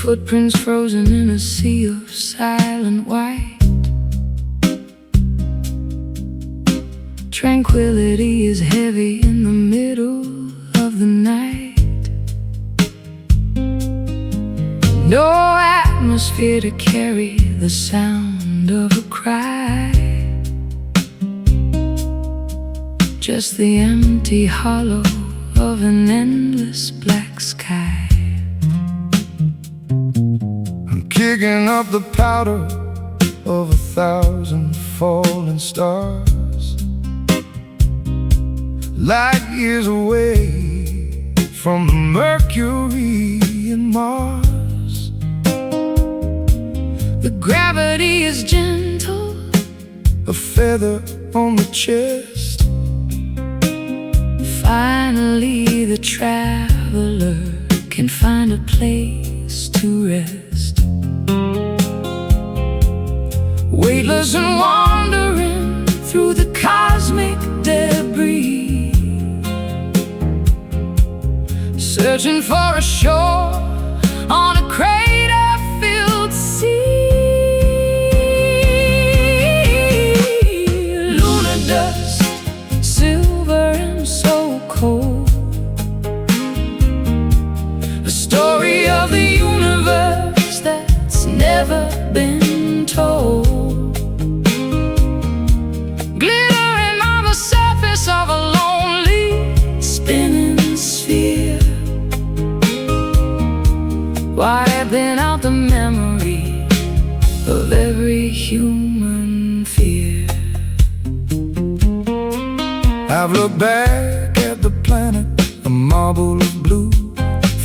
Footprints frozen in a sea of silent white. Tranquility is heavy in the middle of the night. No atmosphere to carry the sound of a cry. Just the empty hollow of an endless black sky. I'm kicking up the powder of 1,000 falling stars, light years away from Mercury and Mars. The gravity is gentle, a feather on the chest. Finally the traveler can find a place to rest. Weightless and wandering through the cosmic debris, searching for a shore on a crater-filled sea. Lunar dust, silver and so cold, a story of the universe that's never been told. Glittering on the surface of a lonely spinning sphere, wiping out the memory of every human fear. I've looked back at the planet, a marble of blue,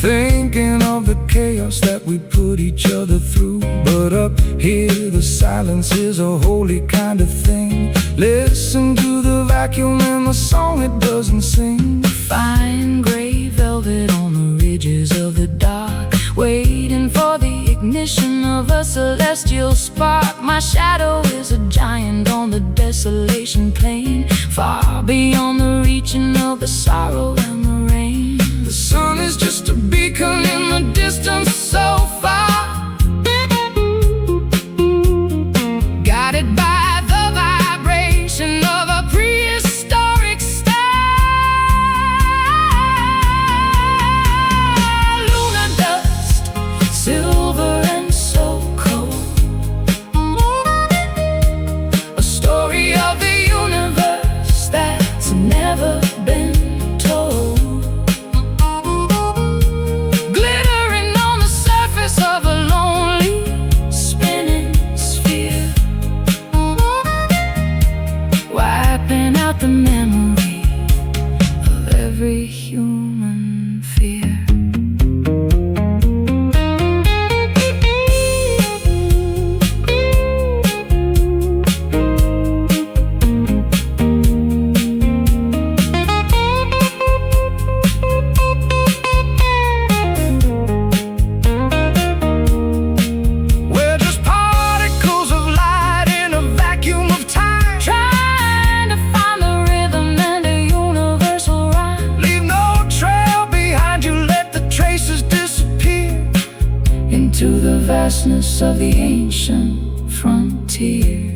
thinking of the chaos that we put each other through. But up here the silence is a holy kind of thing. Listen to the vacuum and the song it doesn't sing. Fine gray velvet on the ridges of the dark, waiting for the ignition of a celestial spark. My shadow is a giant on the desolation plain, far beyond the reaching of the sorrow and the rain. The sun is just a beacon in the distance so far, guided by the vibration of a prehistoric star. Lunar dust, silver and so cold, a story of the universe that's never been told. Glittering on the surface of a lonely spinning sphere, wiping out the memory of every human fear. we're just particles of light in a vacuum of time. Trying to find the rhythm and a universal rhyme. Leave no trail behind you, let the traces disappear Into the vastness of the ancient frontier,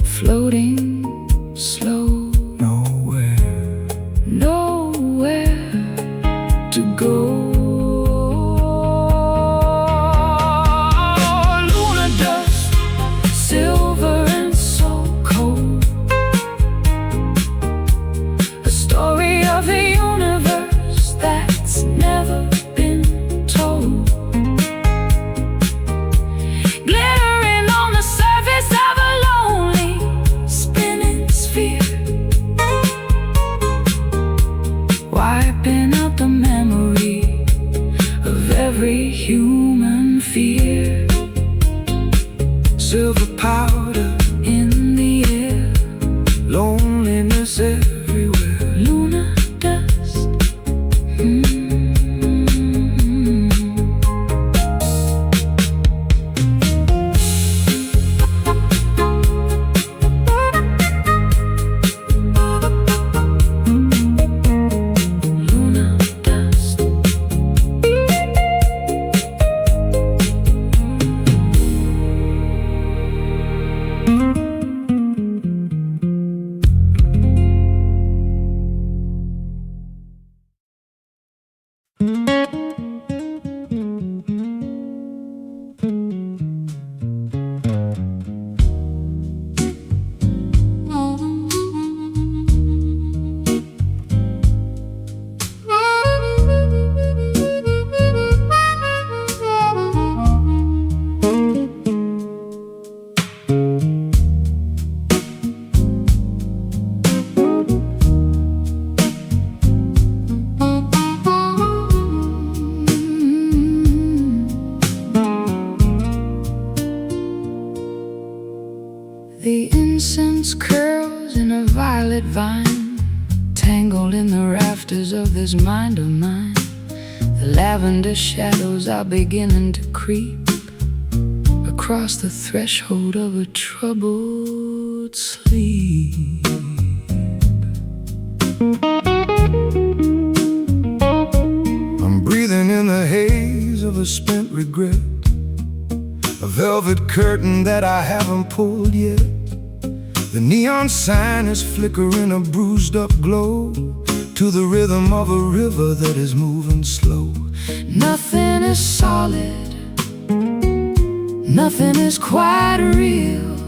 floating slow, nowhere to go. Lunar dust, silver and so cold, a story of the universe that's never been told. Glittering on the surface of a lonely spinning sphere, wiping out the memory of every human fear. Silver powder, In the air, loneliness everywhere. lunar dust. Lunar dust. violet vine tangled in the rafters of this mind of mine. The lavender shadows are beginning to creep across the threshold of a troubled sleep. I'm breathing in the haze of a spent regret, a velvet curtain that I haven't pulled yet. The neon sign is flickering a bruised up glow to the rhythm of a river that is moving slow. Nothing is solid, nothing is quite real,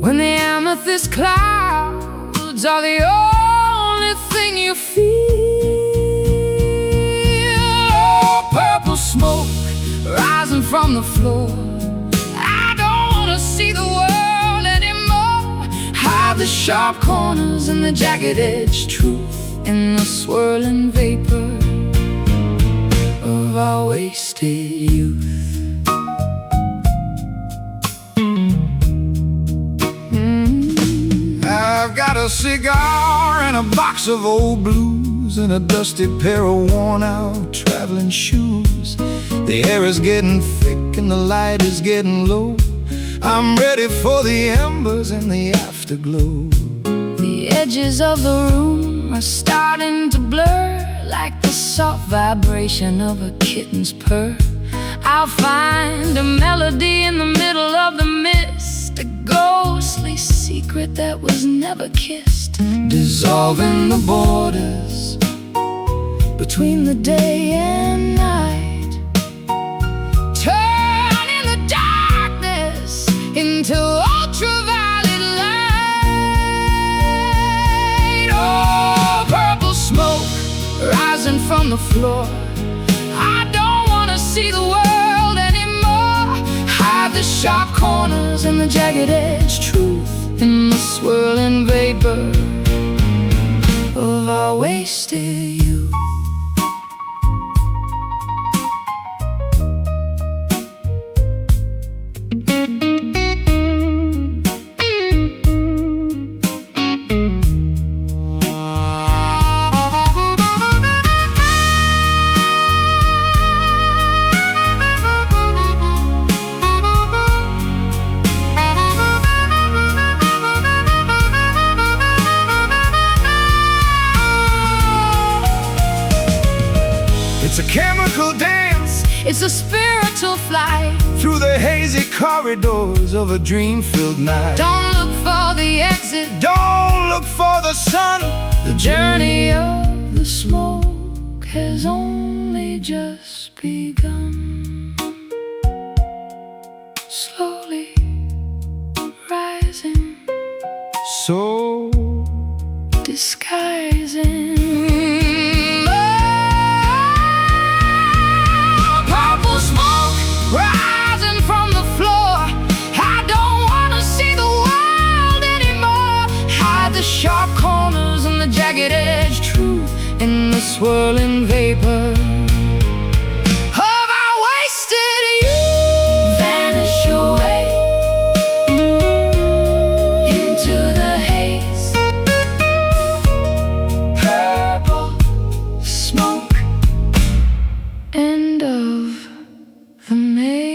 when the amethyst clouds are the only thing you feel. Oh, purple smoke rising from the floor, I don't wanna see the world anymore. Hide the sharp corners and the jagged-edged truth in the swirling vapor of our wasted youth. I've got a cigar and a box of old blues and a dusty pair of worn-out traveling shoes. The air is getting thick and the light is getting low. I'm ready for the embers and the afterglow. The edges of the room are starting to blur, like the soft vibration of a kitten's purr. I'll find a melody in the middle of the mist, a ghostly secret that was never kissed, dissolving the borders between the day and night, turning the darkness into ultraviolet light. Oh, purple smoke rising from the floor, I don't wanna see the world anymore. Hide the sharp corners and the jagged-edged truth in the swirling vapor of our wasted youth. It's a chemical dance, It's a spiritual flight, through the hazy corridors of a dream-filled night. don't look for the exit, Don't look for the sun. the journey of the smoke has only just begun. Slowly rising, So disguising. Purple smoke rising from the floor, I don't wanna see the world anymore. Hide the sharp corners and the jagged-edged truth in the swirling vapor of our wasted youth. Vanish away into the haze. Purple smoke, end of the maze.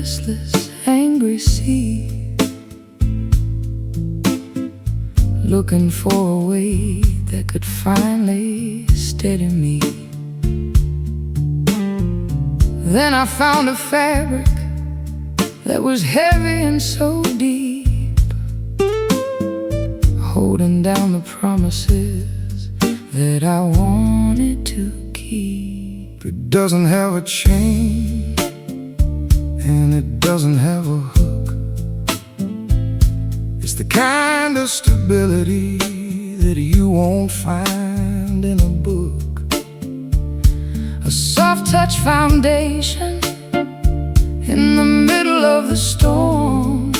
restless, angry sea, looking for a way that could finally steady me. Then I found a fabric that was heavy and so deep, holding down the promises that I wanted to keep. It doesn't have a chain, and it doesn't have a hook. It's the kind of stability that you won't find in a book. A soft-touch foundation in the middle of the storm,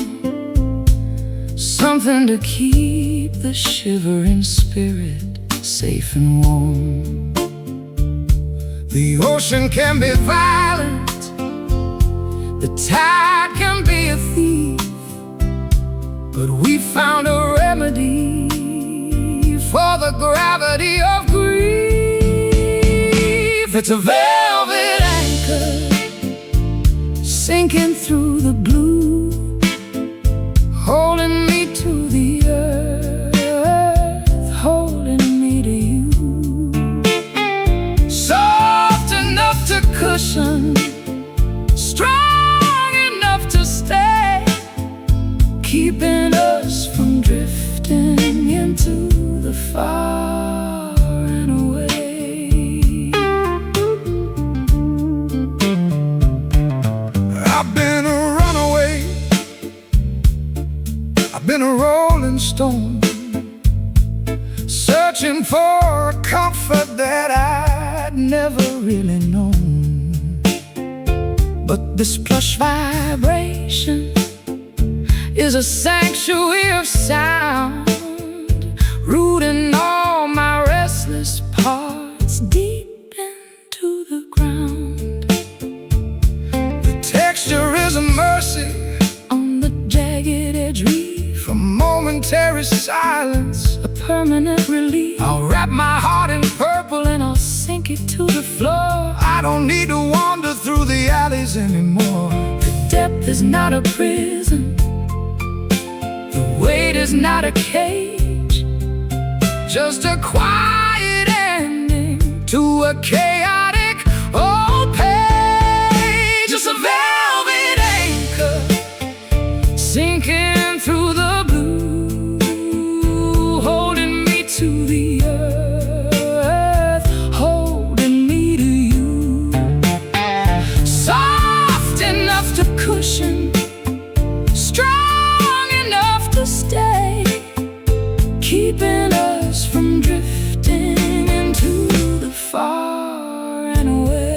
something to keep the shivering spirit safe and warm. The ocean can be violent, the tide can be a thief, but we found a remedy for the gravity of grief. It's a velvet anchor sinking through the blue, holding me to the earth, holding me to you. Soft enough to cushion, strong enough to stay, keeping us from drifting into the far and away. I've been a runaway, I've been a rolling stone, searching for a comfort that I'd never really known. But this plush vibration is a sanctuary of sound, rooting all my restless parts deep into the ground. The texture is a mercy On the jagged edge reef, from momentary silence. a permanent relief. I'll wrap my heart in Purple and I'll sink it to the floor. I don't need to wander through the alleys anymore. The depth is not a prison, the weight is not a cage, just a quiet ending to a chaotic old page. It's a velvet anchor sinking through the blue, holding me to the earth, holding me to you. Soft enough to cushion, strong enough to stay, keeping us from drifting into the far and away.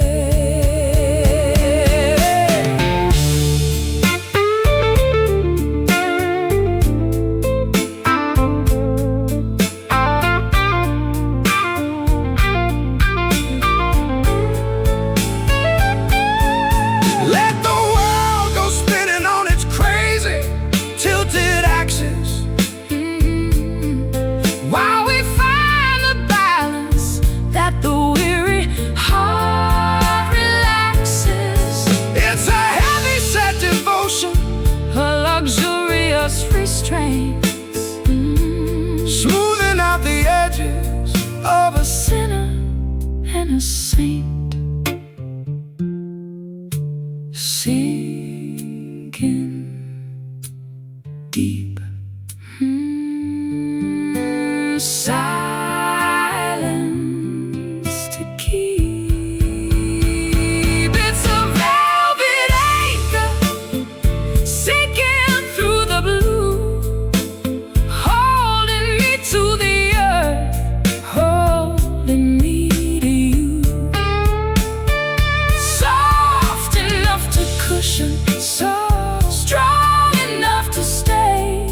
Let the world go spinning on its crazy, tilted axis, While we find the balance that the weary heart relaxes, it's a heavy set devotion, a luxurious restraint, smoothing out the edges of a sinner and a saint, sinking deep. Silence to keep. It's a velvet anchor sinking through the blue, holding me to the earth, holding me to you. Soft enough to cushion, so strong enough to stay,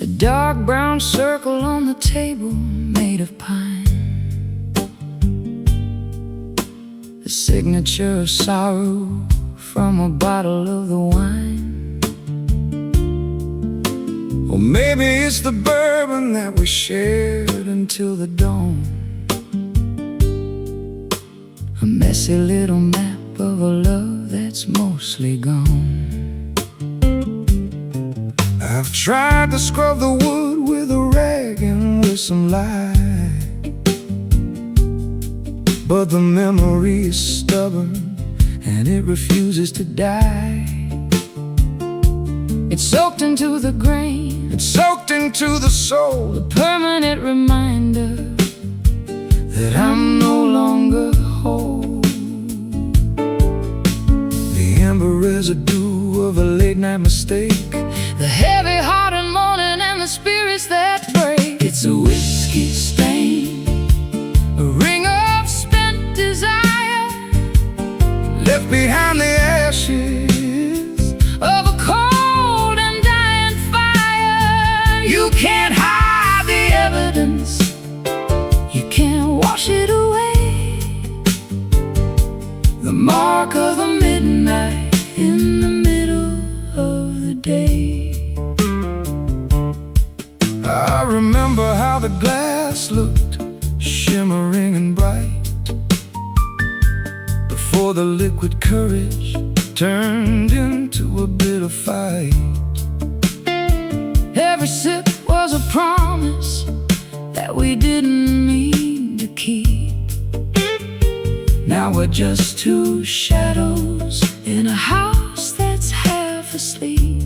A dark brown circle on the table made of pine, the signature of sorrow from a bottle of the wine. Or maybe it's the bourbon that we shared until the dawn. A messy little map of a love that's mostly gone. I've tried to scrub the wood with a rag and with some light, but the memory is stubborn and it refuses to die. It's soaked into the grain, It's soaked into the soul, a permanent reminder that I'm no longer whole. The amber residue of a late night mistake, the heavy-hearted mourning and the spirits that break. it's a whiskey stain, A ring of spent desire left behind the ashes of a cold and dying fire. You can't hide the Evidence, you can't wash it away. the mark of a Midnight in the middle of the day. I remember how the glass looked, shimmering and bright, before the liquid courage turned into a bitter fight. Every sip was a promise that we didn't mean to keep. Now we're just two Shadows in a house that's half asleep.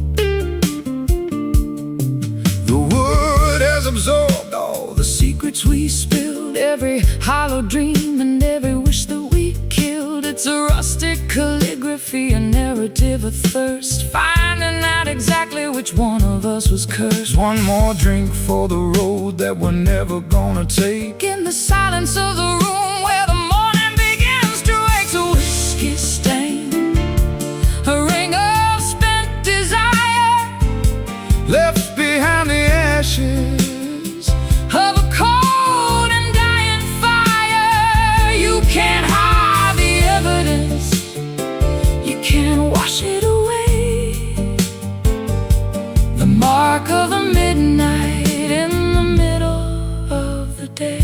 The wood has absorbed all the secrets we spilled, Every hollow dream and every wish that we killed. It's a rustic calligraphy, a narrative of thirst, finding out exactly which one of us was cursed. one more drink for the road that we're never gonna take. In the silence of the room where the morning begins to wake, a whiskey stain, a ring of spent desire Left behind the ashes of a cold and dying fire. You can't hide the evidence, you can't wash it away. The mark of a midnight in the middle of the day.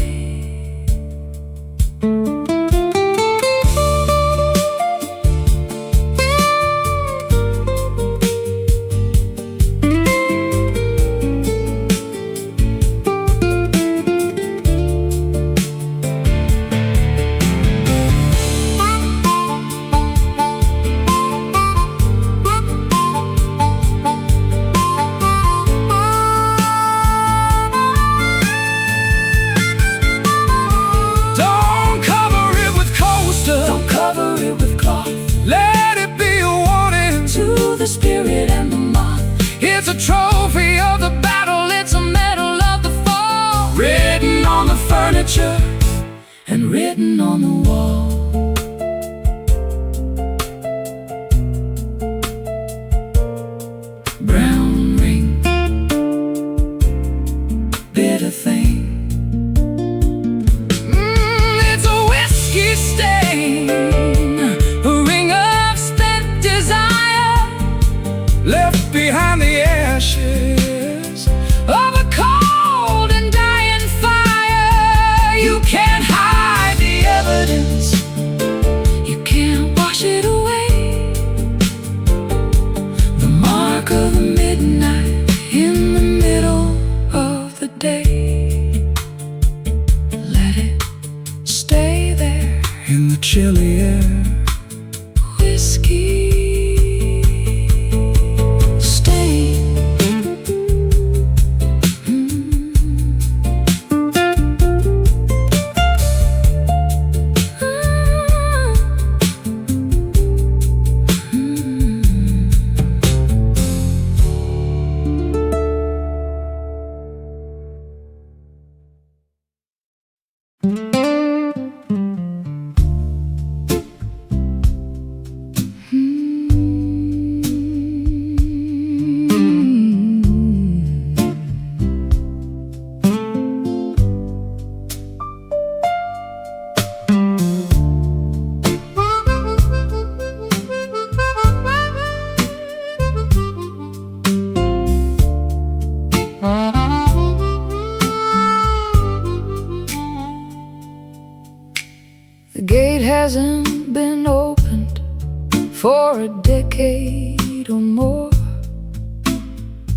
Don't cover it with coaster, Don't cover it with cloth. let it be a warning. To the spirit and the moth, It's a trophy of the battle, it's a medal of the fall, written on the furniture. and written on the wall. Brown ring, bitter thing. It's a whiskey stain, A ring of spent desire left behind the ashes of a cold and dying fire. You can't hide the evidence, you can't wash it away. The mark of the midnight in the middle of the day. Let it stay there, in the chilly air. whiskey stain. hasn't been opened for a decade or more.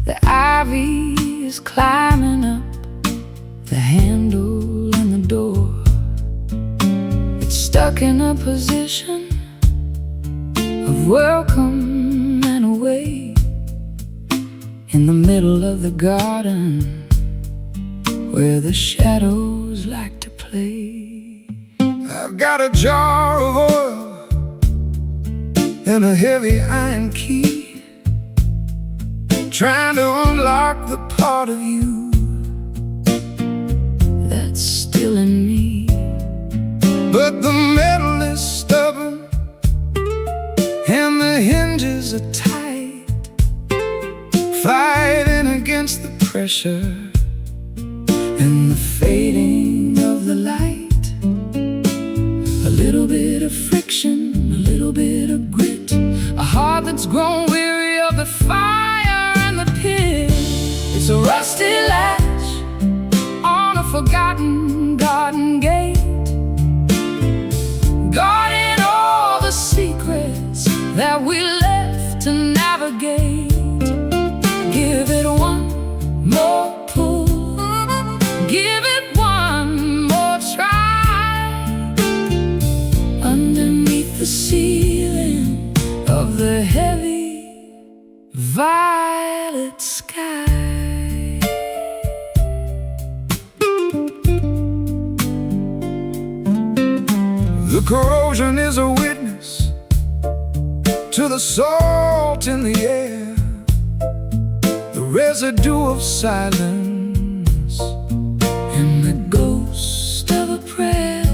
The ivy is climbing up the handle and the door. It's stuck in a position of welcome and away, in the middle of the garden where the shadows like to play. I've got a jar of oil and a heavy iron key, trying to unlock the part of you that's still in me. But the metal is stubborn and the hinges are tight, fighting against the pressure and the fading of the light. A little bit of friction, a little bit of grit, a heart that's grown weary of the fire and the pit. It's a rusty latch on a forgotten garden gate, guarding all the secrets that we left to navigate. Give it one more pull, give it one more try, underneath the ceiling of the heavy violet sky. The corrosion is a witness to the salt in the air, the residue of silence and the ghost of a prayer.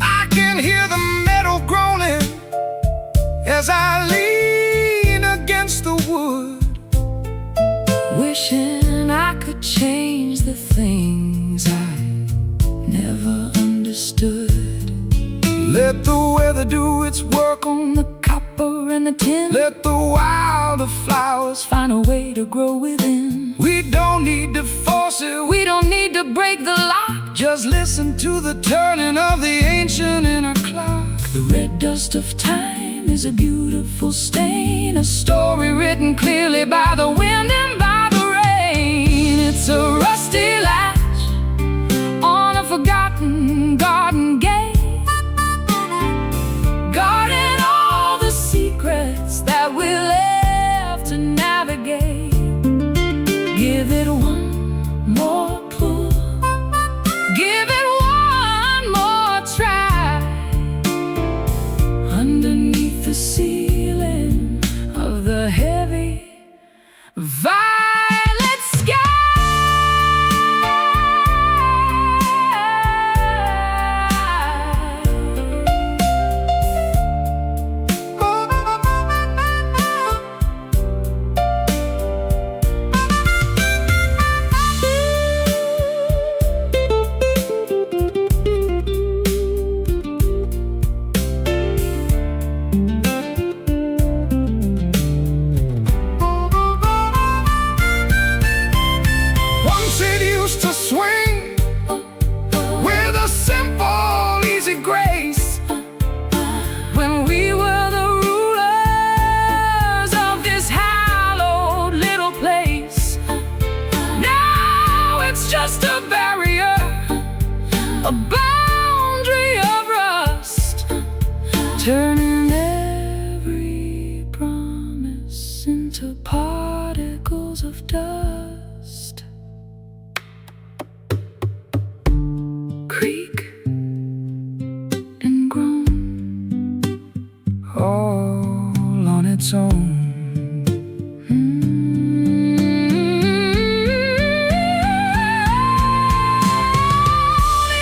I can hear the metal groaning as I lean against the wood, wishing I could change the things I never understood. Let the weather do its work On the copper and the tin, let the wilder flowers find a way to grow within. We don't need to force it, We don't need to break the lock, just listen to the turning of the ancient inner clock. the red dust of time is a beautiful stain, a story written clearly by the wind and by the rain. It's a rusty latch on a forgotten garden gate, guarding all the secrets that we left to navigate. Give it one more pull, give it one more try, underneath the ceiling of the heavy violet sky. Once it used to swing with a simple, easy grace, When we were the rulers of this hallowed little place, now it's just a barrier, a boundary of rust, turning every promise into particles of dust. Creak and groan, all on its own.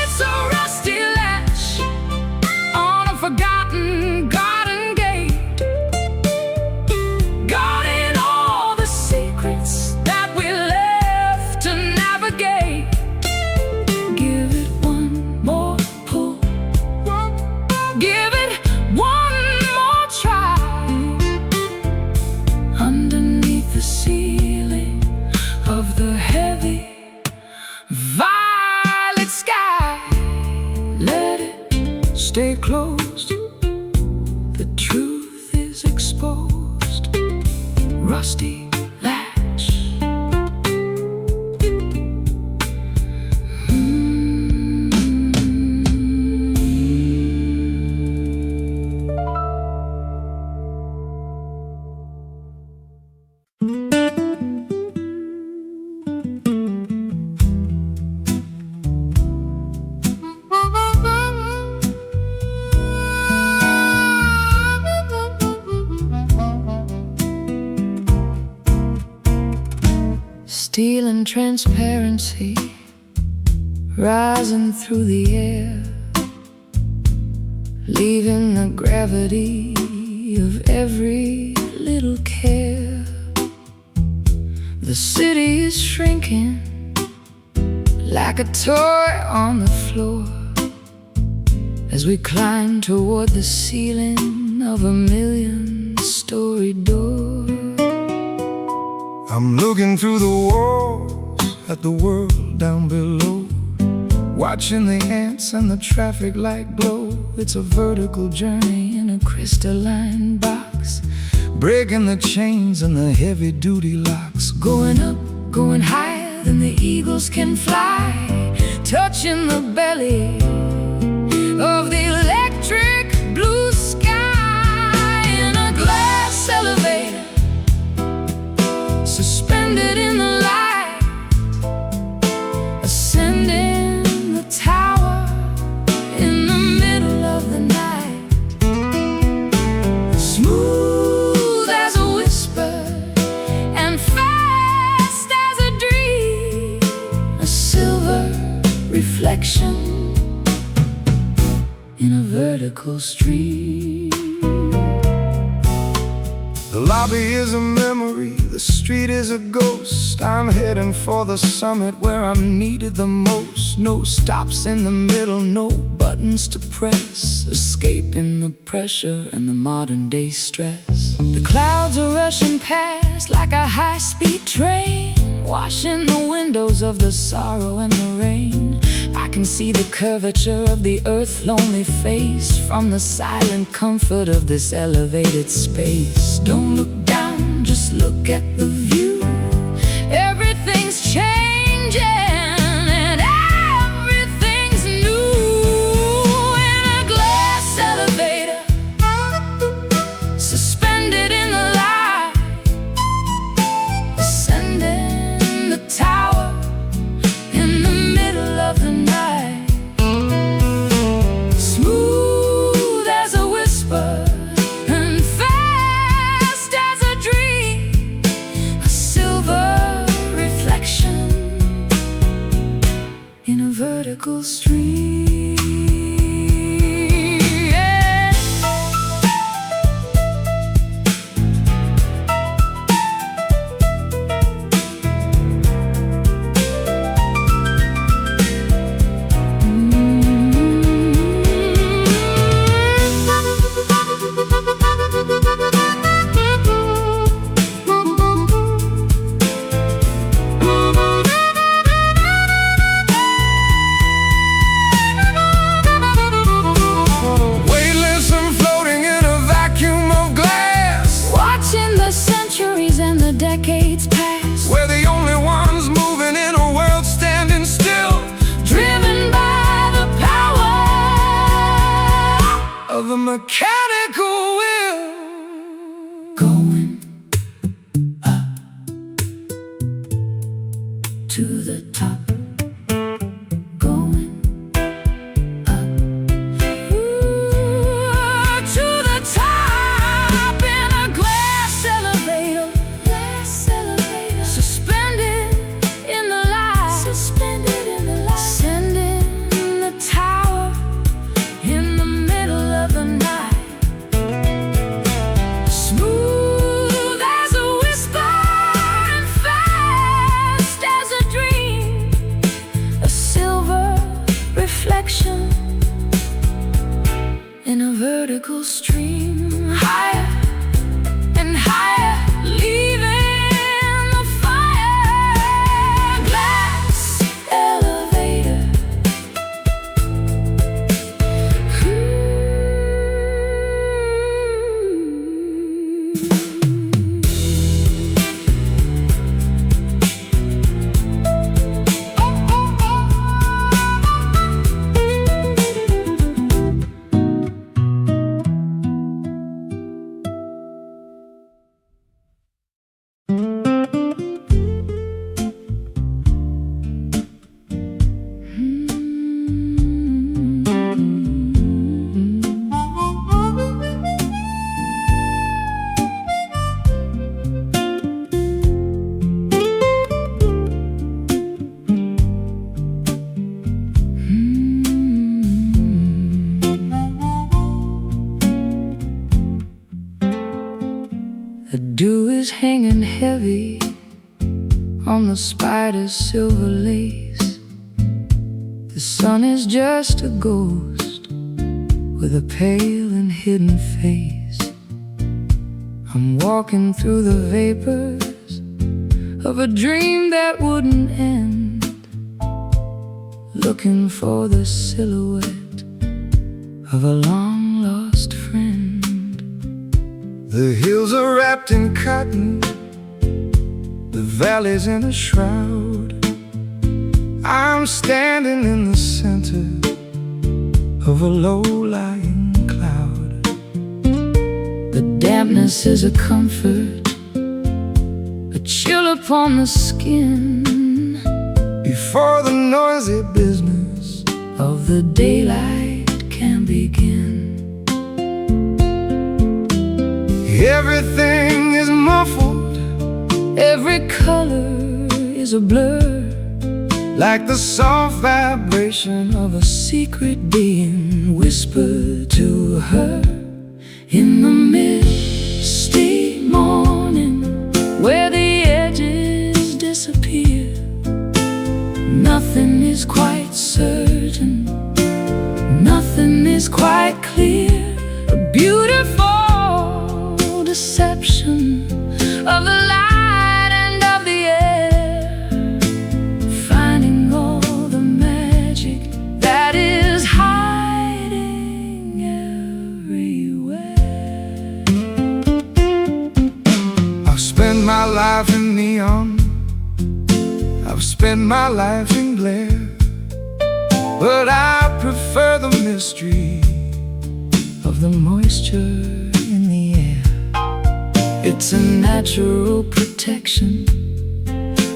It's a rusty latch on a forgotten garden gate, guarding all the secrets that we steel and transparency rising through the air, leaving the gravity of every little care. The city is shrinking like a toy on the floor as we climb toward the ceiling of a million-story door. I'm looking through the walls at the world down below, watching the ants and the traffic light glow. It's a vertical journey in a crystalline box, breaking the chains and the heavy-duty locks. Going up, going higher than the eagles can fly, touching the belly of the electric blue sky. In a glass elevator, suspended in the light, ascending the tower in the middle of the night. Smooth as a whisper and fast as a dream, a silver reflection in a vertical stream. The lobby is a memory, the street is a ghost. I'm heading for the summit where I'm needed the most. No stops in the middle, no buttons to press, escaping the pressure and the modern day stress. The clouds are rushing past like a high-speed train, washing the windows of the sorrow and the rain. I can see the curvature of the earth's lonely face from the silent comfort of this elevated space. Don't look down, just look at the view. Everything's changing and everything's new. In a glass elevator, suspended in the light, ascending the tower in the middle of the night. Smooth as a whisper and fast as a dream, a silver reflection in a vertical stream. Yeah. Weightless and floating in a vacuum of glass, Watching the centuries and the decades pass, we're the only ones moving in a world standing still, driven by the power of a mechanical will. going up to the top, going up to the top. In a glass elevator, suspended in the light, ascending the tower in the middle of the night. Smooth as a whisper and fast as a dream, on the spider's silver lace. The sun is just a ghost with a pale and hidden face. I'm walking through the vapors of a dream that wouldn't end, looking for the silhouette of a long-lost friend. The hills are wrapped in cotton, the valley's in a shroud. I'm standing in the center of a low-lying cloud. The dampness is a comfort, a chill upon the skin, before the noisy business of the daylight can begin. Everything is muffled, every color is a blur, like the soft vibration of a secret being whispered to her in the misty morning, where the edges disappear. Nothing is quite certain, nothing is quite clear. A beautiful deception of the light and of the air, finding all the magic that is hiding everywhere. I've spent my life in neon, I've spent my life in glare, but I prefer the mystery of the moisture in the air. It's a natural protection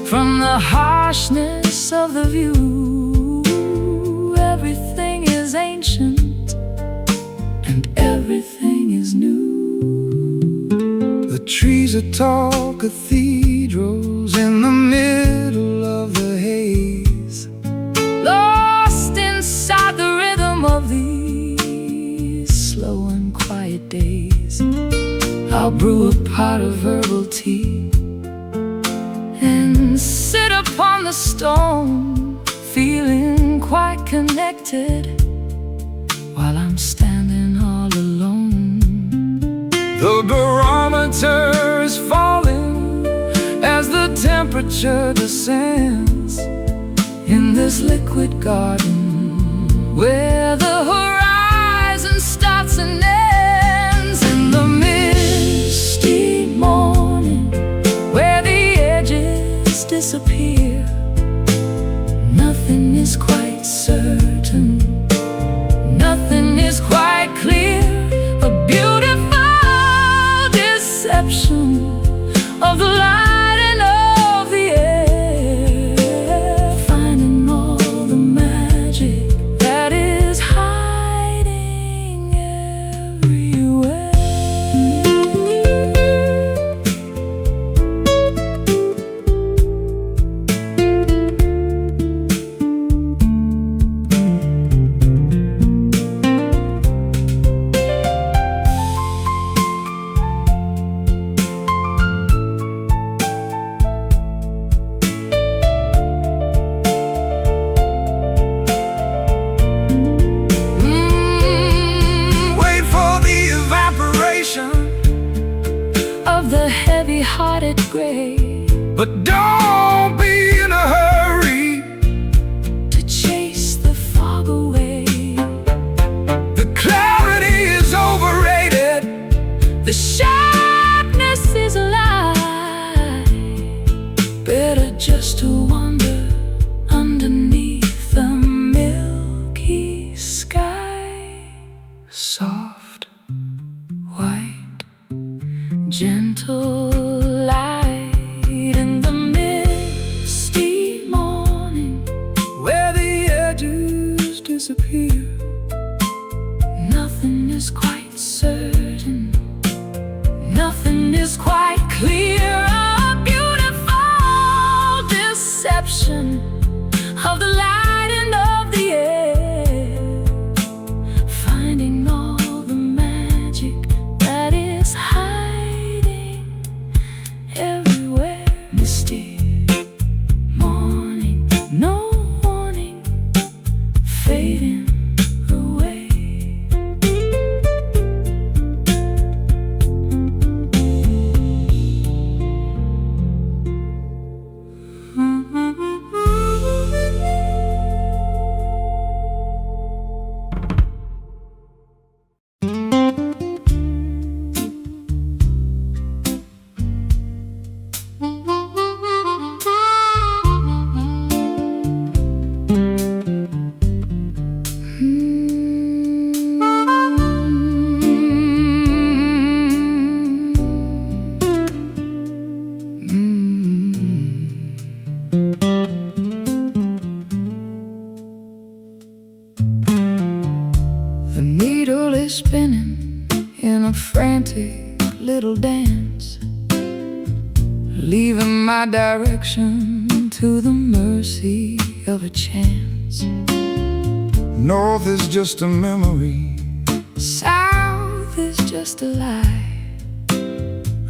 from the harshness of the view. Everything is ancient and everything is new. The trees are tall cathedrals in the middle of the haze, lost inside the rhythm of these slow and quiet days. I'll brew a pot of herbal tea and sit upon the stone, feeling quite connected while I'm standing all alone. the barometer is falling as the temperature descends in this liquid garden where the horizon starts and ends. In the misty morning, where the edges disappear, nothing is quite certain, nothing is quite clear. A beautiful deception of the light and of the air, finding all the magic that is hiding everywhere. Wait for the evaporation Of the heavy-hearted gray, but don't be in a hurry. to chase the fog away. The clarity is overrated. The sharpness is a lie. Better just to wander underneath the milky sky. Soft, white, gentle light in the misty morning, Where the edges disappear, nothing is quite certain, nothing is quite clear. A beautiful deception of the light and of the air, finding all the magic that is hiding everywhere. Misty frantic little dance, leaving my direction to the mercy of a chance. North is just a memory, south is just a lie,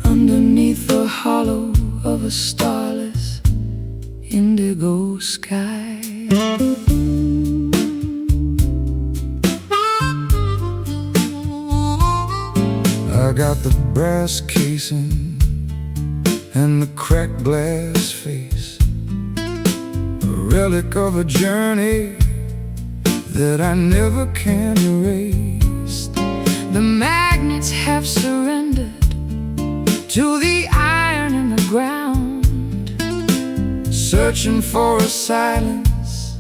underneath the hollow of a starless indigo sky. I got the brass casing and the cracked glass face, a relic of a journey that I never can erase. The magnets have surrendered to the iron in the ground, searching for a silence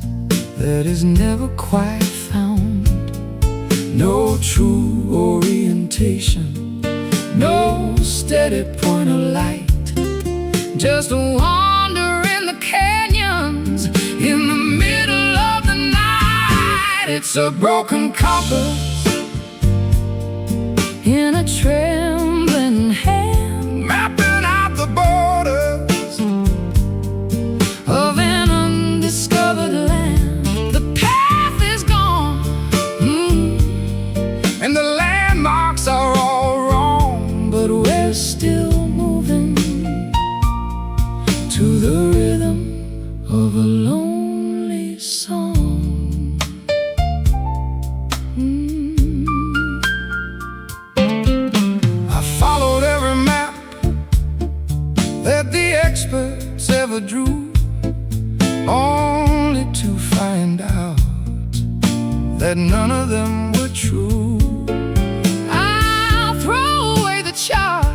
that is never quite found. no true orientation, no steady point of light, just a wander in the canyons in the middle of the night. It's a broken compass in a trembling hand, mapping out the borders of an undiscovered land. The path is gone, and the landmarks are all wrong, but we're still moving to the rhythm of a lonely song. I followed every map that the experts ever drew, only to find out that none of them were true. I'll throw away the chart,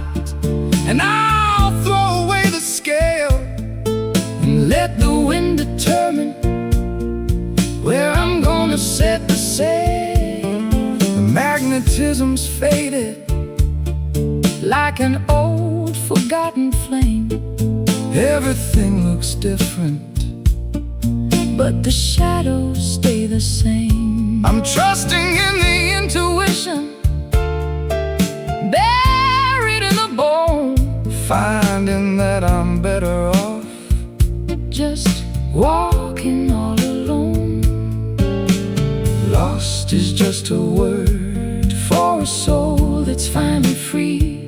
And I'll throw away the scale, and let the wind determine where I'm gonna set the sail. the magnetism's faded, Like an old forgotten flame, everything looks different. but the shadows stay the same. I'm trusting in the Intuition buried in the bone, finding that I'm better off just walking all alone. lost is just a word For a soul that's finally free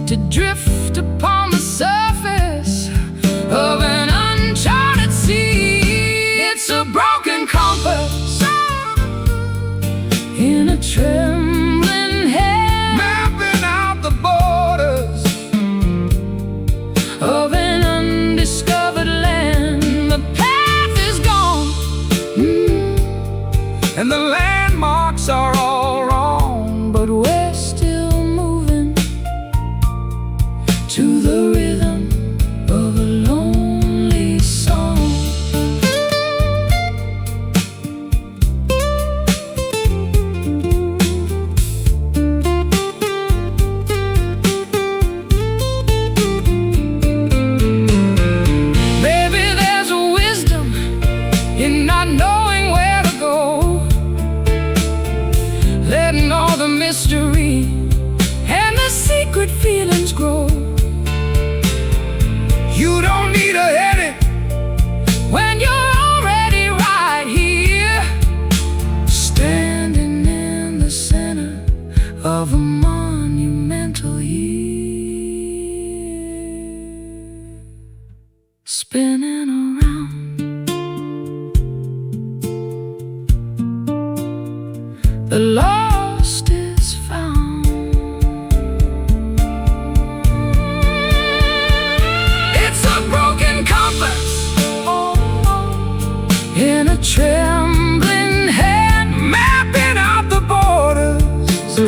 to drift upon the surface of an uncharted sea. It's a broken compass in a trembling hand, mapping out the borders of an undiscovered land. The path is gone, and the landmarks are all wrong, but we're still moving to the rhythm of a lonely song. Baby, there's a wisdom in not knowing where to go, letting all the mystery and the secret feelings grow. you don't need a headache When you're already right here, standing in the center of a monumental year, spinning around. The lost is found. It's a broken compass in a trembling hand, mapping out the borders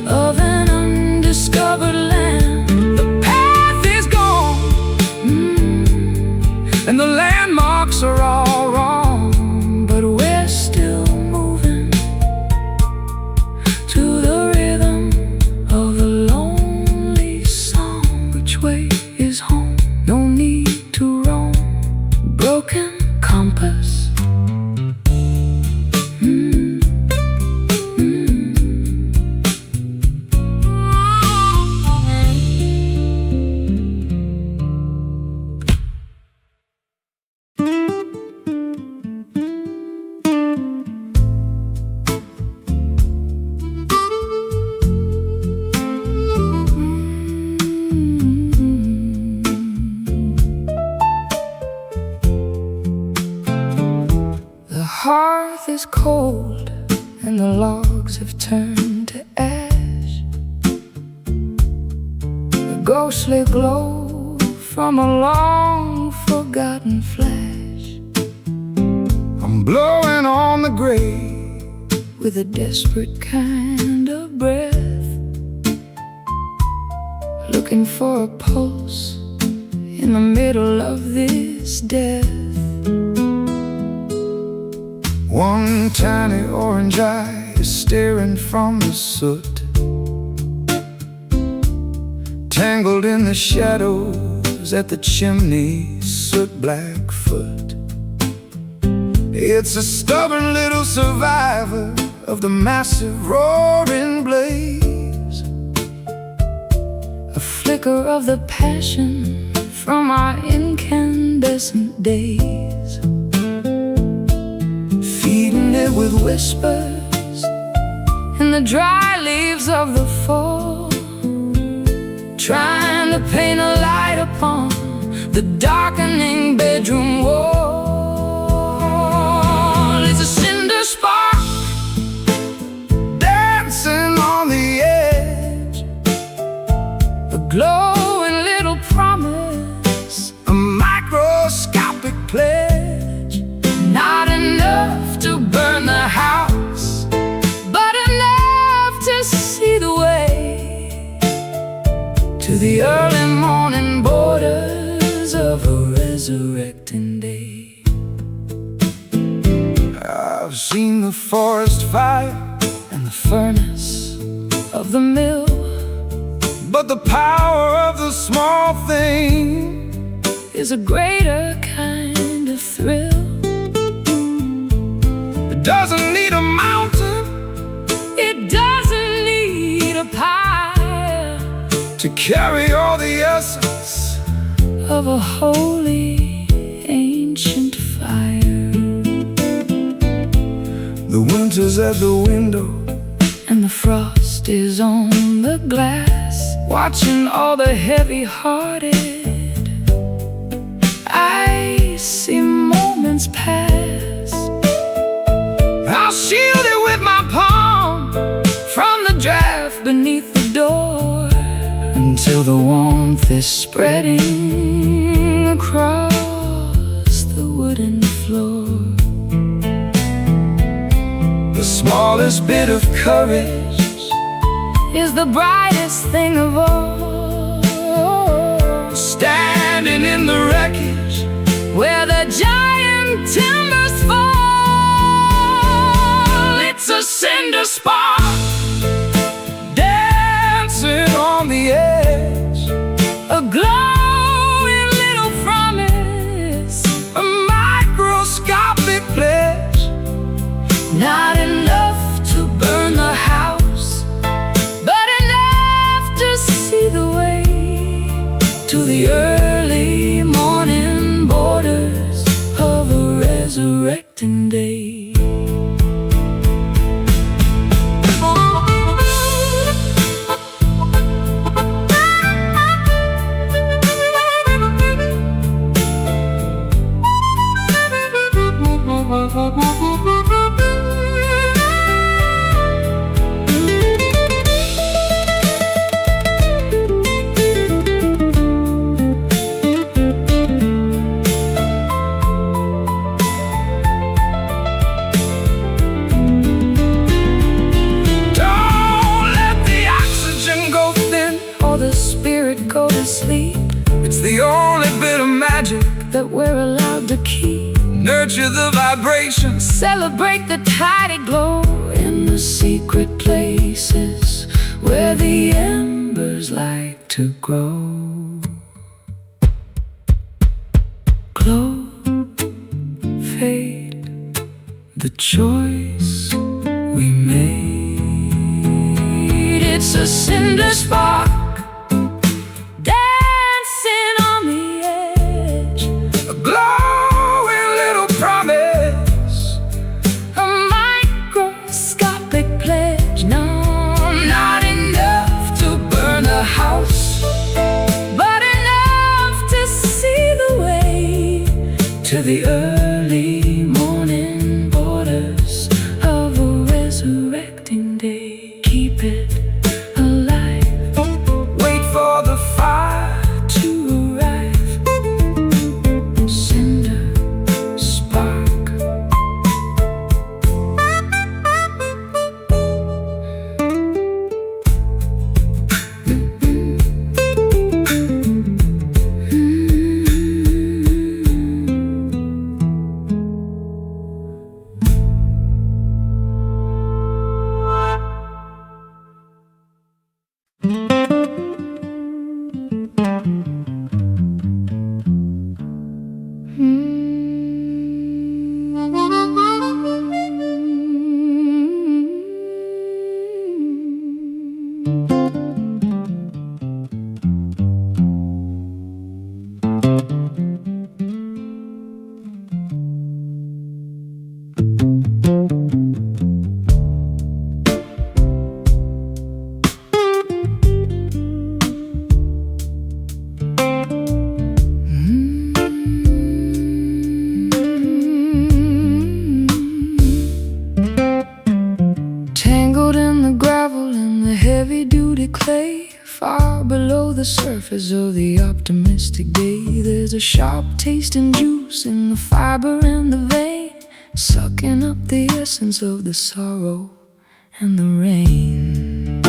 of an undiscovered land. the path is gone, and the landmarks are all wrong, But we're still moving hearth is cold and the logs have turned to ash. The ghostly glow from a long forgotten flash. I'm blowing on the grave with a desperate kind of breath, looking for a pulse in the middle of this death. One tiny orange eye is staring from the soot, tangled in the shadows at the chimney, soot-black foot. It's a stubborn little survivor of the massive roaring blaze, a flicker of the passion from our incandescent days, feeding it with whispers in the dry leaves of the fall, trying to paint a light upon the darkening bedroom wall. It's a cinder spark dancing on the edge, a glowing little promise, a microscopic pledge. not enough to burn the house, but enough to see the way to the early morning borders of a resurrecting day. I've seen the forest fire And the furnace of the mill, but the power of the small thing is a greater kind of thrill. it doesn't need a mountain It doesn't need a pile to carry all the essence. of a holy ancient fire. The winter's at the window, And the frost is on the glass, watching all the heavy-hearted icy moments pass. I'll shield it with my palm From the draft beneath the door, until the warmth is spreading across the wooden floor. the smallest bit of courage Is the brightest thing of all, standing in the wreckage where the giant timbers fall. It's a cinder spark dancing on the edge, a glowing little promise, a microscopic pledge. not enough to burn the house, but enough to see the way to the early morning borders of a resurrecting day. Don't let the oxygen go thin, Or the spirit go to sleep it's the only bit of magic. that we're allowed to keep. Nurture the vibrations, Celebrate the tidy glow in the secret places where the embers like to grow. Glow, fade, the choice we made. It's a cinder spark dancing on the edge, a glowing little promise, a microscopic pledge. No, not enough to burn a house, but enough to see the way to the early morning borders surface of the optimistic day. There's a sharp taste and juice in the fiber and the vein, sucking up the essence of the sorrow and the rain.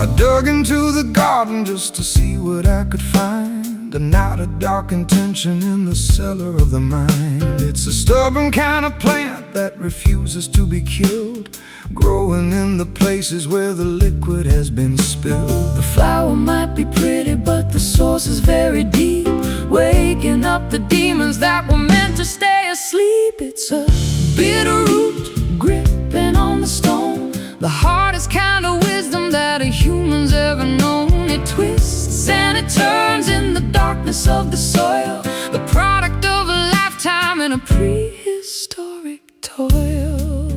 I dug into the garden just to see what I could find, and not a dark intention in the cellar of the mind. It's a stubborn kind of plant that refuses to be killed, growing in the places where the liquid has been spilled. The flower might be pretty, but the source is very deep, waking up the demons that were meant to stay asleep. It's a bitter root gripping on the stone, the hardest kind of wisdom that a human's ever known. It twists and it turns in the darkness of the soil, the product of a lifetime in a prehistoric toil.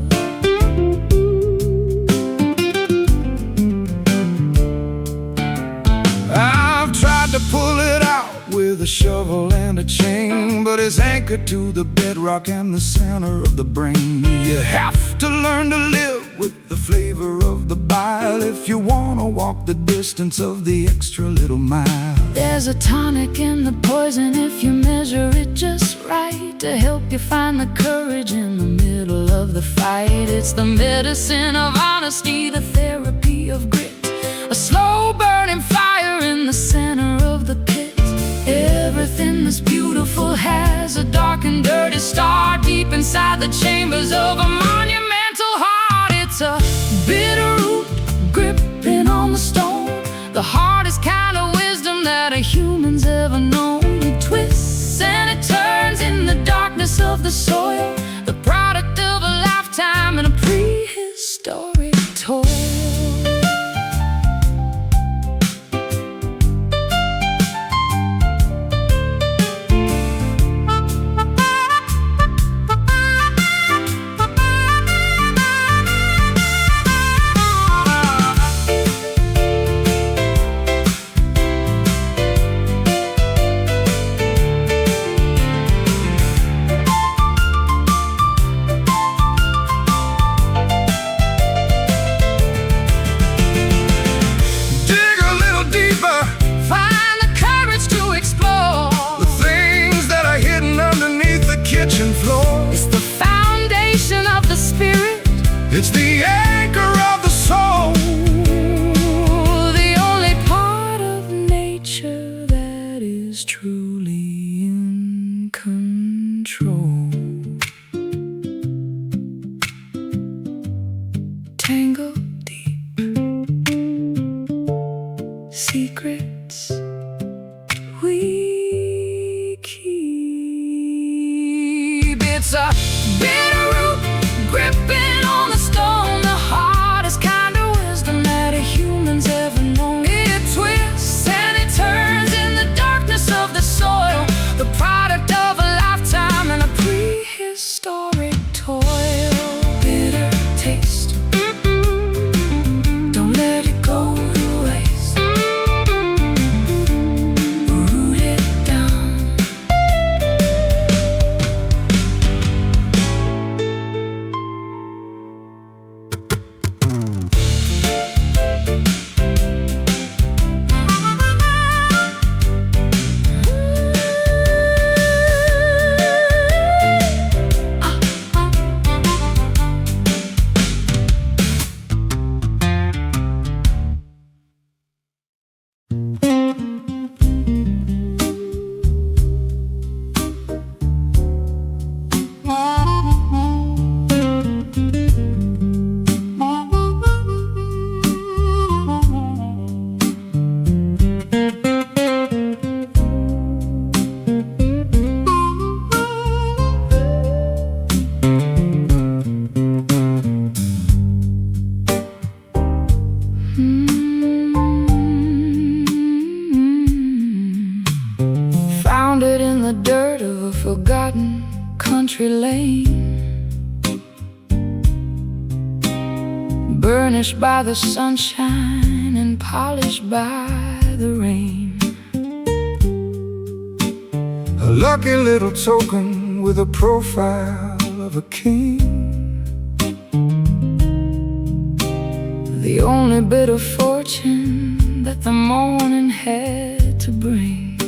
I've tried to pull it out with a shovel and a chain, but it's anchored to the bedrock and the center of the brain. You have to learn to live with the flavor of the bile if you want to walk the distance of the extra little mile. There's a tonic in the poison if you measure it just right, to help you find the courage in the middle of the fight. It's the medicine of honesty, the therapy of grit, a slow burning fire in the center of the pit. Everything that's beautiful has a dark and dirty star deep inside the chambers of a monumental heart. It's a bitter root gripping on the stone, the hardest kind of wisdom that a human's ever known. It twists and it turns in the darkness of the soil, the product of a lifetime in a prehistoric toil. It's the anchor of the soul, the only part of nature that is truly in control. Tangled deep, secrets we keep. It's a bitter root gripping on the stone, the hardest kind of wisdom that a human's ever known. It twists and it turns in the darkness of the soil, the product of a lifetime in a prehistoric toil. Bitter taste, don't let it go to waste. Root it down. Found it in the dirt of a forgotten country lane, burnished by the sunshine and polished by the rain. a lucky little token with a profile of a king. the only bit of fortune that the morning had to bring.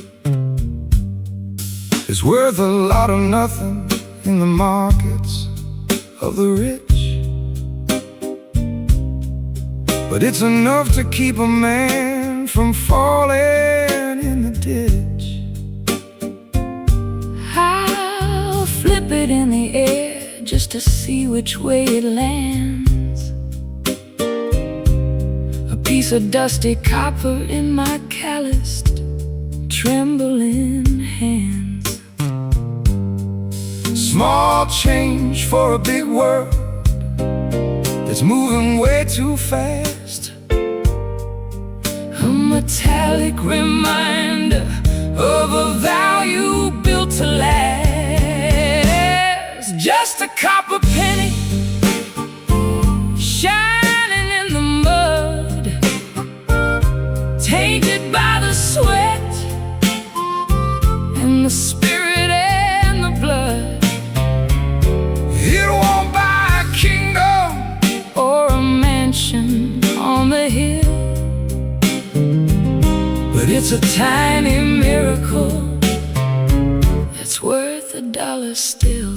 It's worth a lot of nothing in the markets of the rich, but it's enough to keep a man from falling in the ditch. I'll flip it in the air just to see which way it lands. A piece of dusty copper in my calloused, trembling hands. Small change for a big world that's moving way too fast. A metallic reminder of a value built to last. Just a copper penny shining in the mud, tainted by the sweat and the spirit and the blood. It won't buy a kingdom or a mansion on the hill, but it's a tiny miracle that's worth $1 still.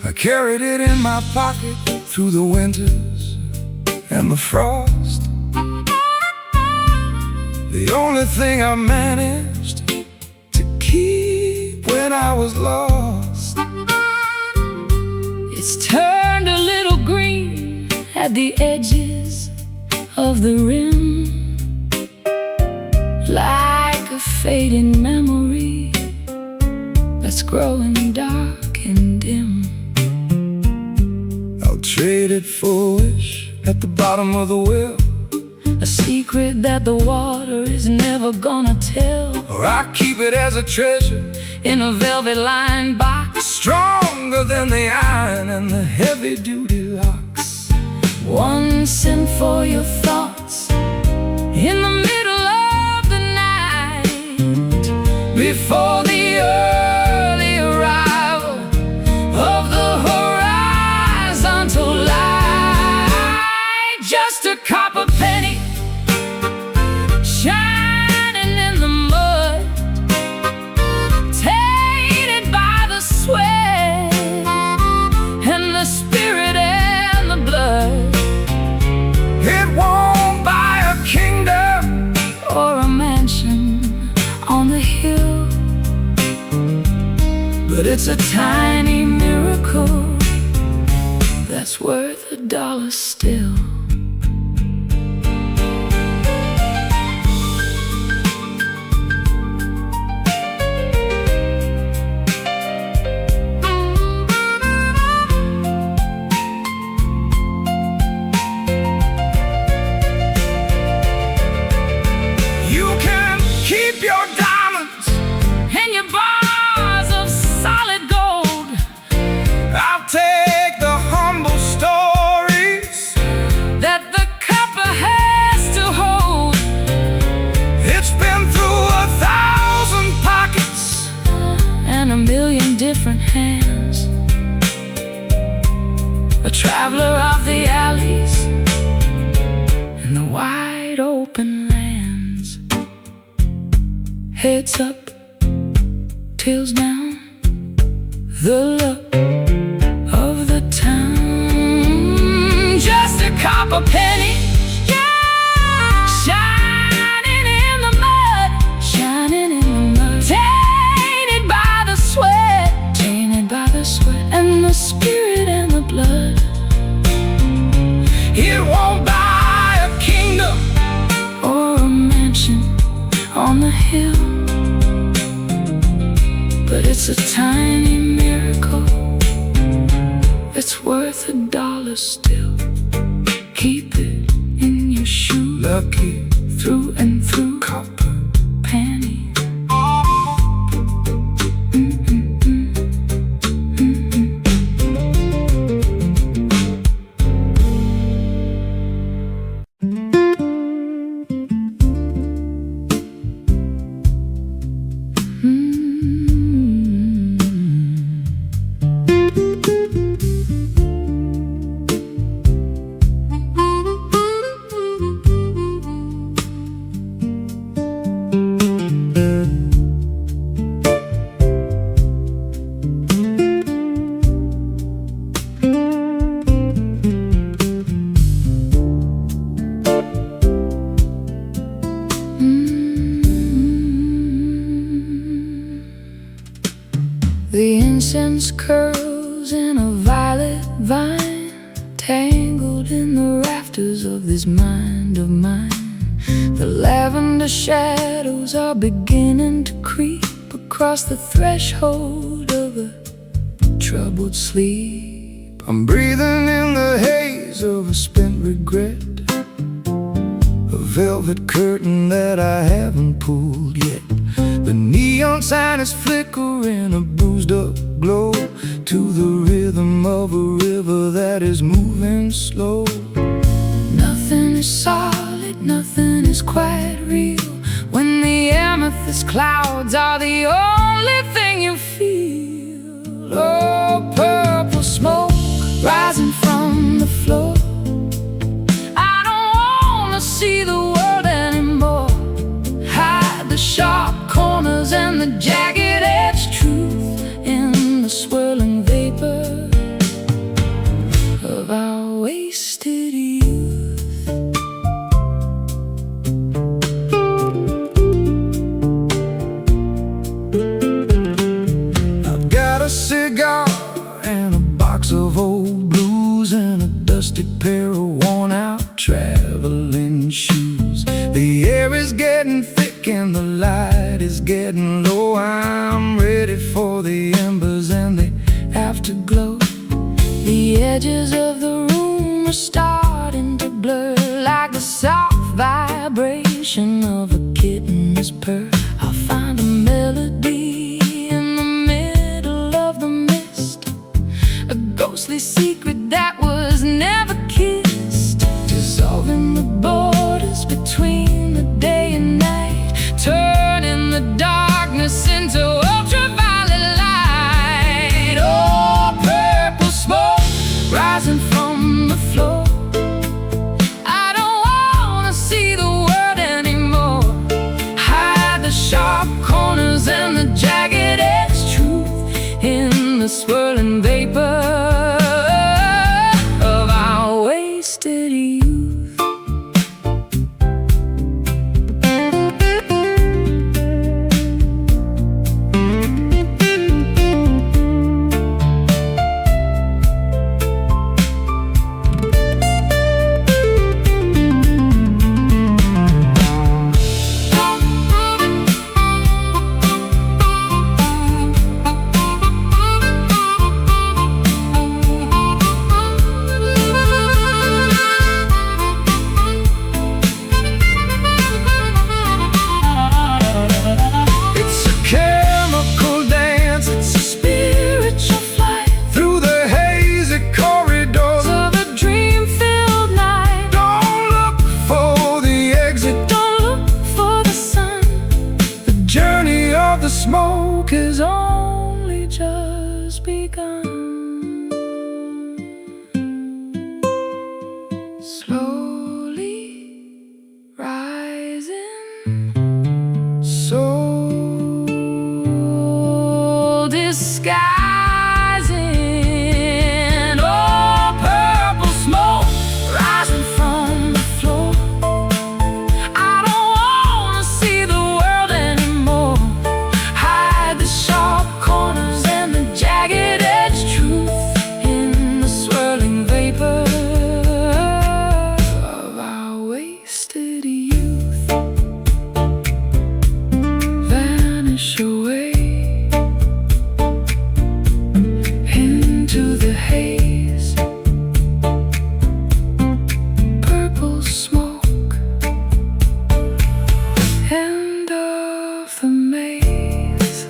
I carried it in my pocket through the winters and the frost. The only thing I managed to keep when I was lost. It's turned a little green at the edges of the rim, like a fading memory that's growing dark and dim. I'll trade it for a wish at the bottom of the well, a secret that the water is never gonna tell, or I keep it as a treasure in a velvet-lined box, stronger than the iron and the heavy-duty locks. 1 cent for your thoughts in the middle of the night, before the early arrival of the horizontal light. Just a copper penny shining in the mud, tainted by the sweat and the spirit and the blood. It won't buy a kingdom or a mansion on the hill, but it's a tiny miracle that's worth $1 still. You can keep your diamonds And your bars of solid gold, I'll take the humble stories that the copper has to hold. It's been through 1,000 pockets And a million different hands, a traveler of the alleys and the wide open lands. Heads up, tails down, the luck of the town. Just a copper penny shining in the mud, shining in the mud, tainted by the sweat, tainted by the sweat and the spirit and the blood. It won't buy a kingdom Or a mansion on the hill, but it's a tiny miracle that's worth $1 still. Keep it in your shoe, lucky through and through, copper penny. loose curls in a violet vine, tangled in the rafters of this mind of mine. The lavender shadows are beginning to creep across the threshold of a troubled sleep. I'm breathing in the haze of a spent regret, a velvet curtain that I haven't pulled yet. The neon sign is flickering, a bruised up glow, to the rhythm of a river that is moving slow. Nothing is solid, nothing is quite real, when the amethyst clouds are the only thing you feel. Oh, purple smoke rising from the floor. I don't wanna see the world anymore. Hide the sharp corners and the jagged-edged truth in the swirling vapor of our wasted youth. I've got a cigar and a box of old blues and a dusty pair of worn-out traveling shoes. The air is getting thick and the light is getting low. I'm ready for the embers and the afterglow. The edges of the room are starting to blur, like the soft vibration of a kitten's purr. I'll find a melody in the middle of the mist, a ghostly secret that was never kissed, dissolving the borders between the day and night, turning the darkness into ultraviolet light. Oh, purple smoke rising from the floor. I don't wanna see the world anymore. Hide the sharp corners and the jagged-edged truth in the swirling vapor of our wasted youth. The smoke has only just begun. Slowly rising, soul disguising. Oh, purple smoke rising from the floor. I don't wanna see the world anymore. Sharp corners and the jagged-edged truth in the swirling vapor of our wasted youth. Vanish away into the haze. Purple smoke, end of the maze.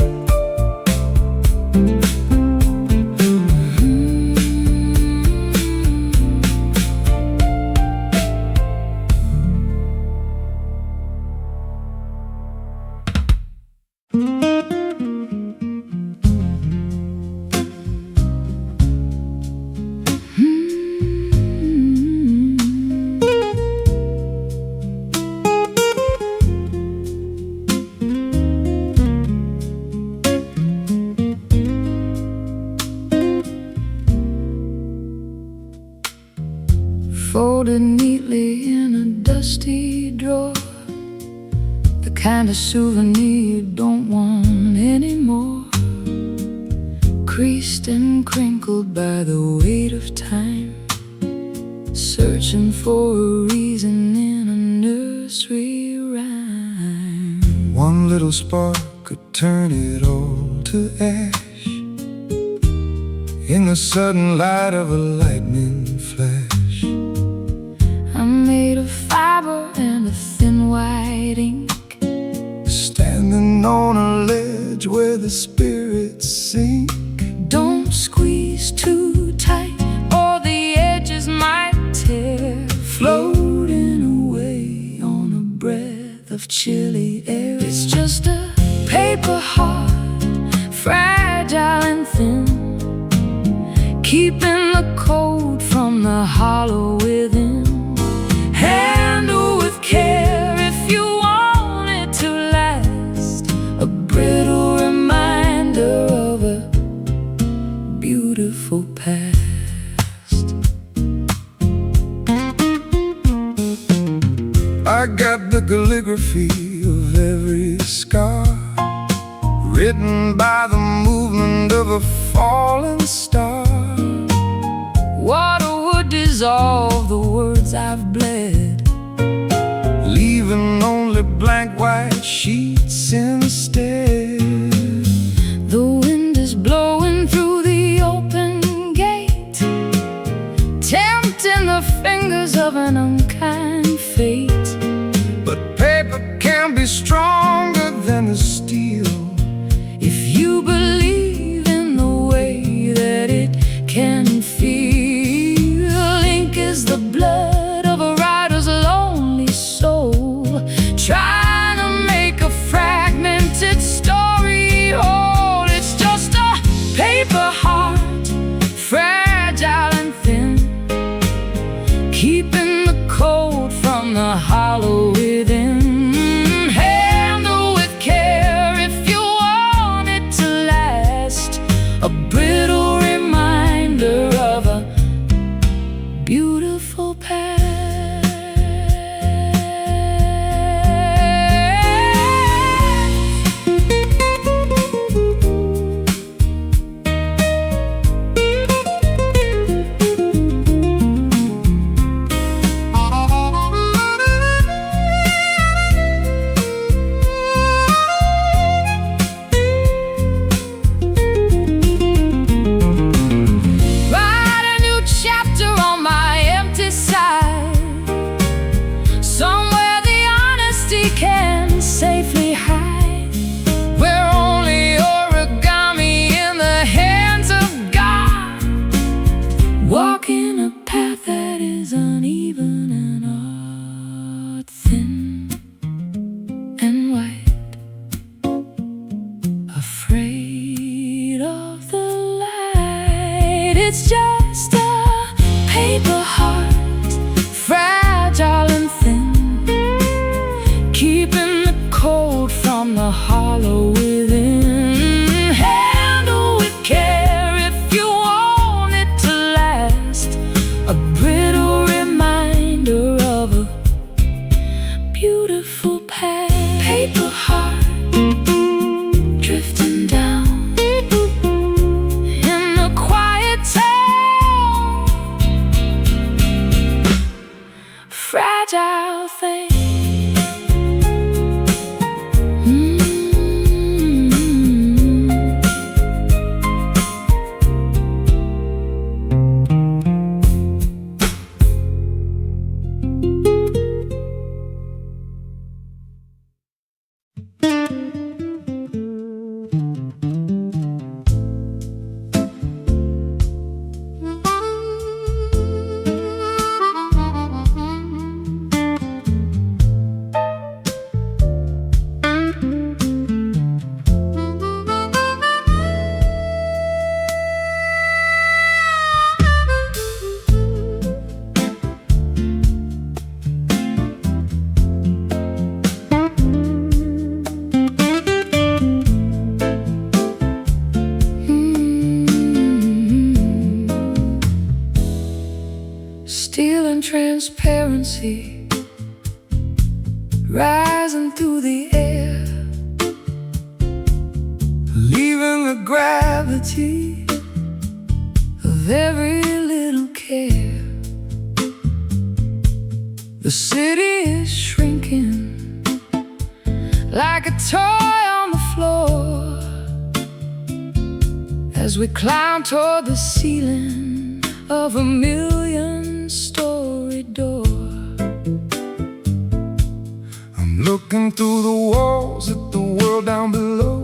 Folded neatly in a dusty drawer, the kind of souvenir you don't want anymore. creased and crinkled by the weight of time, searching for a reason in a nursery rhyme. One little spark could turn it all to ash in the sudden light of a lightning flash. I'm made of fiber and a thin white ink, standing on a ledge where the spirits sink. Don't squeeze too tight or the edges might tear, floating away on a breath of chilly air. It's just a paper heart, fragile and thin, keeping the cold from the hollow within. Handle with care if you want it to last, a brittle reminder of a beautiful past. I got the calligraphy of every scar, written by the movement of a falling star. Water would dissolve the words I've bled, leaving only blank white sheets instead. the wind is blowing through the open gate, tempting the fingers of an unkind fate. But paper can be stronger than the steel If you believe in the way that it can feel. Ink is the blood of a writer's lonely soul, trying to make a fragmented story whole. It's just a paper heart, fragile and thin, keeping the cold from the hollow within. Handle with care if you want it to last, a brittle reminder of a beautiful past. Write a new chapter on my empty side, somewhere the honesty can safely hide, where only origami in the hands of God, walking a path that is uneven and art thin and white, afraid of the light. It's just a paper heart, fragile and thin, keeping the cold from the hollow within. Handle with care if you want it to last, a brittle reminder of a beautiful past. Paper heart, drifting down in the quiet town, fragile thing. Transparency rising through the air, leaving the gravity very little care. The city is shrinking like a toy on the floor as we climb toward the ceiling of a million-story door. I'm looking through the walls at the world down below,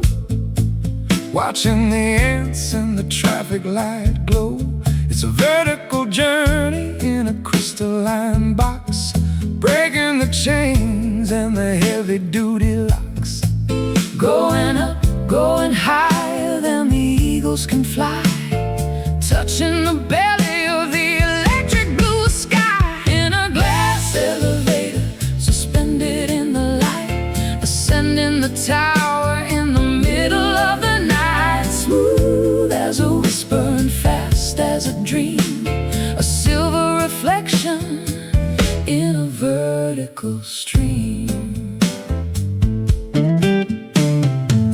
watching the ants and the traffic light glow. It's a vertical journey in a crystalline box, breaking the chains and the heavy-duty locks. Going up, going higher than the eagles can fly, touching the belly of the electric blue sky. In a glass elevator, suspended in the light, ascending the tower in the middle of the night. Smooth as a whisper and fast as a dream, a silver reflection in a vertical stream.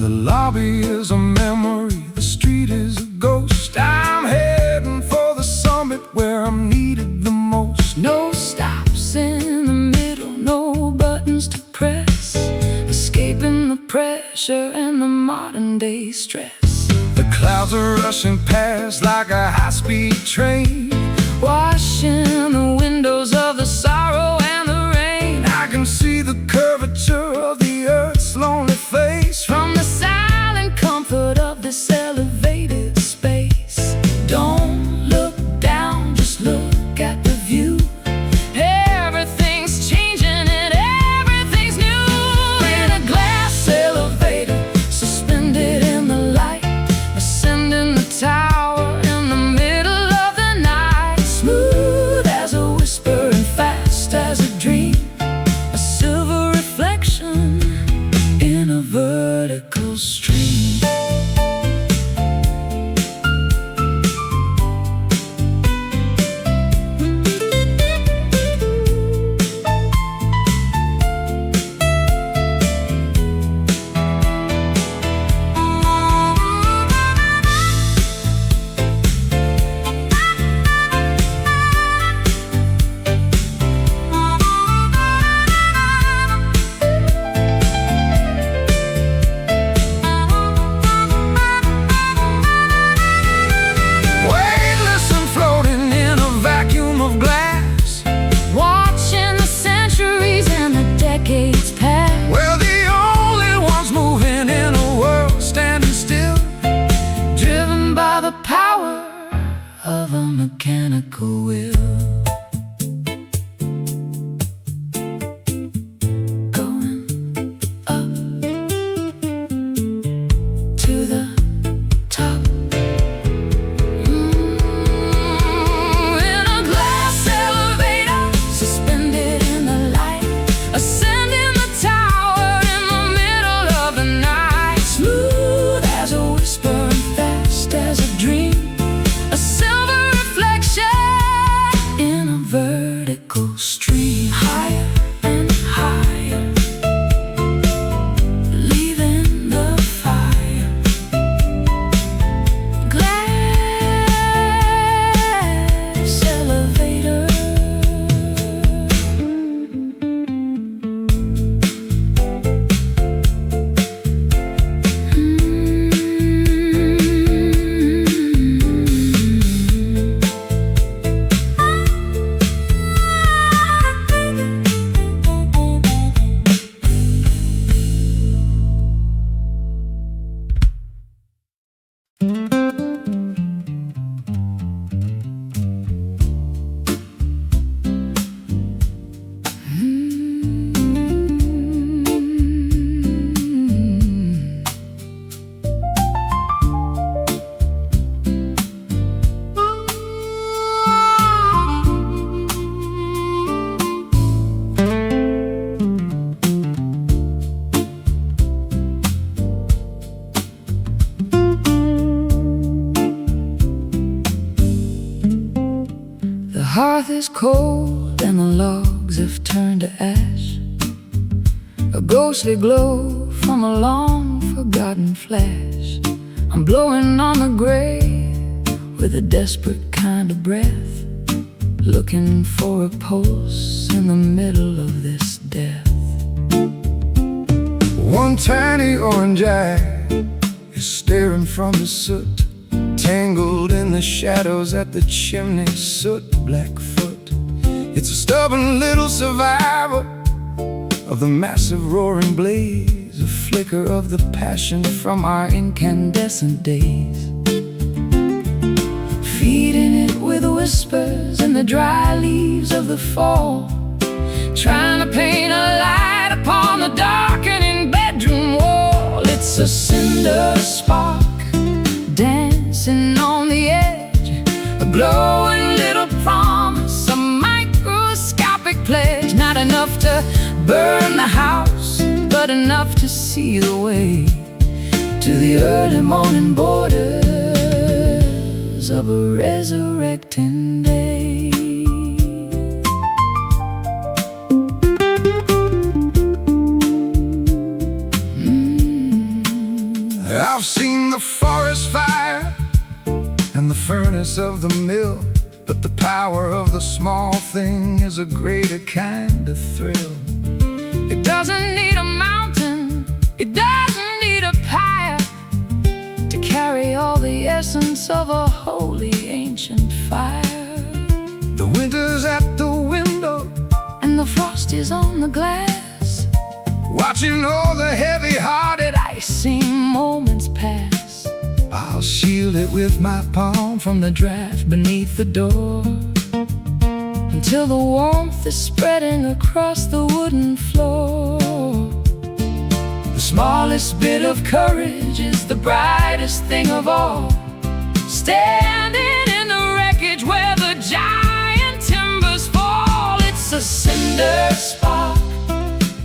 The lobby is a memory, the street is a ghost. I'm heading for the summit where I'm needed the most. No stops in the middle, no buttons to press, escaping the pressure and the modern day stress. The clouds are rushing past like a high-speed train, washing the windows of the sorrow and the rain. I can see the curvature of the earth's lonely face from the silent comfort of this elevated space. Don't look down, just look at the view. Everything's changing and everything's new. In a glass elevator, suspended in the light, ascending the tower in the middle of the night. Smooth as a whisper and fast as a dream, a silver reflection in a vertical stream. Of a mechanical will, going up to the top. In a glass elevator, suspended in the light, ascending the tower in the middle of the night. Smooth as a whisper and fast as a dream, a silver reflection in a vertical stream. Higher and higher, leaving the fire. Glass elevator. hearth is cold and the logs have turned to ash. A ghostly glow from a long forgotten flash. I'm blowing on the grave with a desperate kind find a breath, looking for a pulse in the middle of this death. One tiny orange eye is staring from the soot, tangled in the shadows at the chimney, soot Blackfoot. It's a stubborn little survivor of the massive roaring blaze, a flicker of the passion from our incandescent days. Feeding it with whispers in the dry leaves of the fall, trying to paint a light upon the darkening bedroom wall. It's a cinder spark dancing on the edge, a glowing little promise, a microscopic pledge. Not enough to burn the house, but enough to see the way to the early morning borders of a resurrecting day. I've seen the forest fire and the furnace of the mill, but the power of the small thing is a greater kind of thrill. It doesn't need a mountain, it doesn't need a pyre to carry all the essence of a holy ancient fire. The winter's at the window And the frost is on the glass, watching all the heavy-hearted icing moments pass. I'll shield it with my palm From the draft beneath the door, until the warmth is spreading across the wooden floor. The smallest bit of courage is the brightest thing of all, standing in the wreckage where the giant timbers fall. It's a cinder spark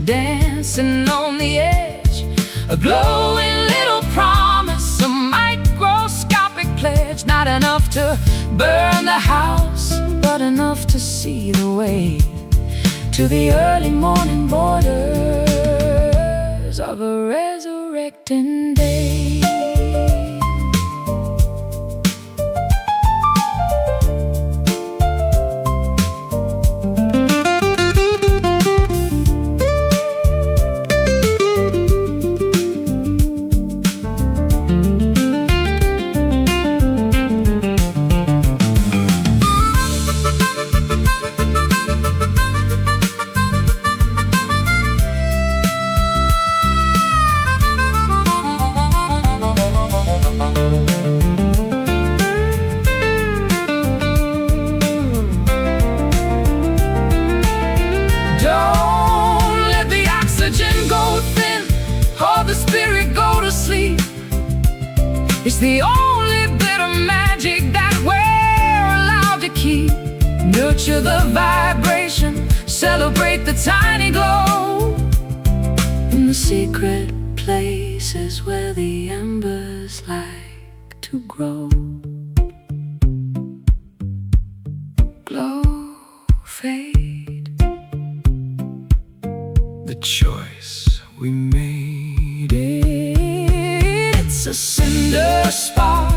dancing on the edge, a glowing little promise, a microscopic pledge. Not enough to burn the house, but enough to see the way to the early morning borders of a resurrecting day. It's the only bit of magic that we're allowed to keep. Nurture the vibration, celebrate the tiny glow in the secret places where the embers like to grow. Glow, fade, the choice we made. It's a cinder spark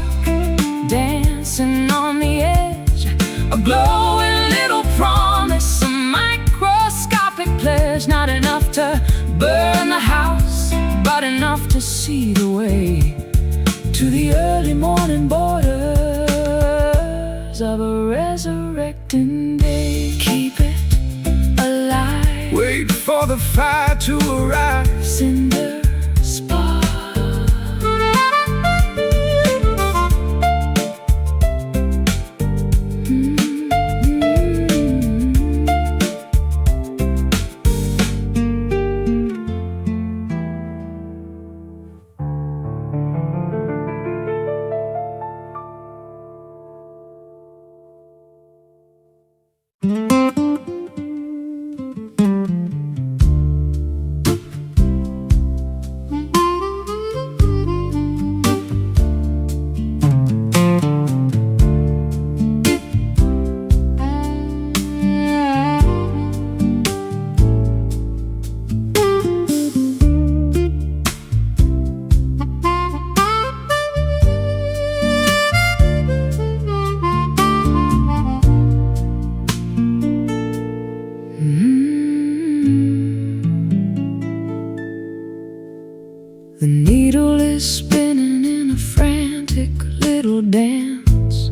dancing on the edge, a glowing little promise, a microscopic pledge. Not enough to burn the house, but enough to see the way to the early morning borders of a resurrecting day. Keep it alive, Wait for the fire to arise. cinder spark. is spinning in a frantic little dance,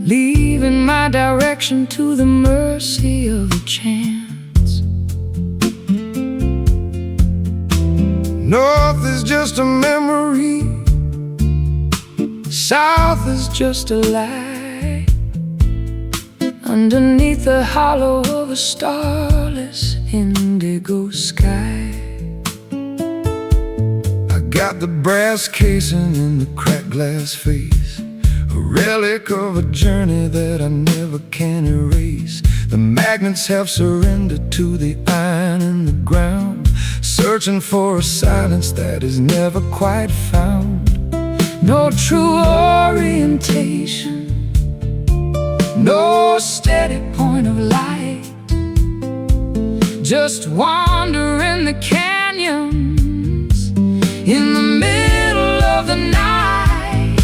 leaving my direction to the mercy of a chance. North is just a memory, south is just a lie, underneath the hollow of a starless indigo sky. I got the brass casing in the cracked glass face, a relic of a journey that I never can erase. The magnets have surrendered to the iron in the ground, searching for a silence that is never quite found. No true orientation, no steady point of light, just wandering the canyons in the middle of the night.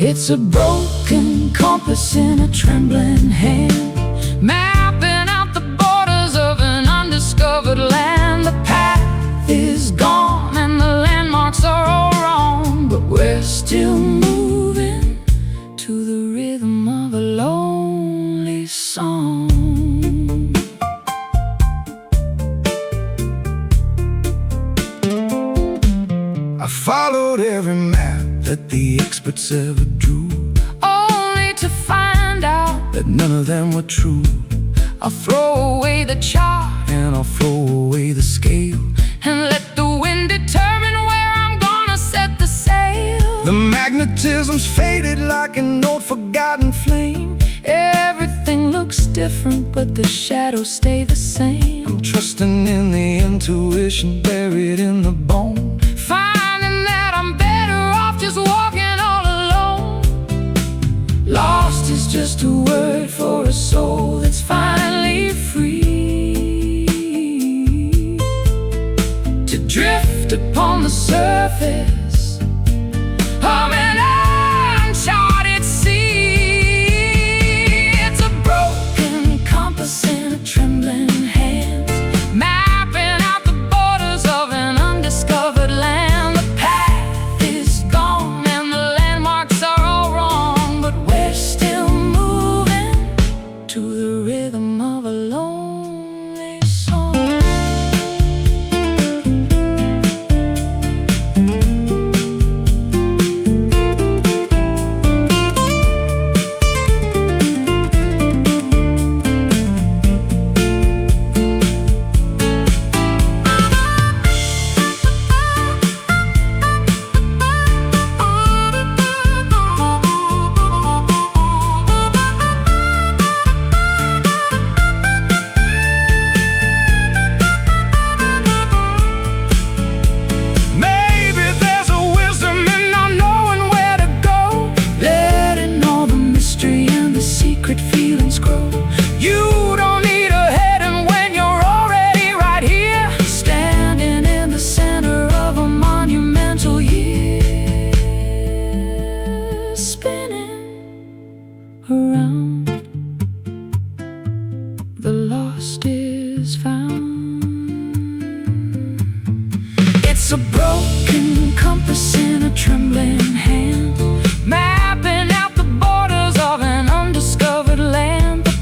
It's a broken compass in a trembling hand, mapping out the borders of an undiscovered land. The path is gone and the landmarks are all wrong, but we're still moving to the rhythm of a lonely song. I followed every map that the experts ever drew, only to find out that none of them were true. I'll throw away the chart and I'll throw away the scale, and let the wind determine where I'm gonna set the sail. The magnetism's faded like an old forgotten flame. Everything looks different, but the shadows stay the same. I'm trusting in the intuition buried in the bone, finding that I'm better off just walking all alone. Lost is just a word for a soul that's finally free to drift upon the surface of an uncharted sea. It's a broken compass in a trembling hand, mapping out the borders of an undiscovered land. The path is gone and the landmarks are all wrong, but we're still moving to the rhythm of a lonely song. Maybe there's a wisdom in not knowing where to go, letting all the mystery and the secret feelings grow. You don't need a heading when you're already right here, standing in the center of a monumental year, spinning around. The lost is found. It's a broken compass in a trembling hand, mapping out the borders of an undiscovered land. The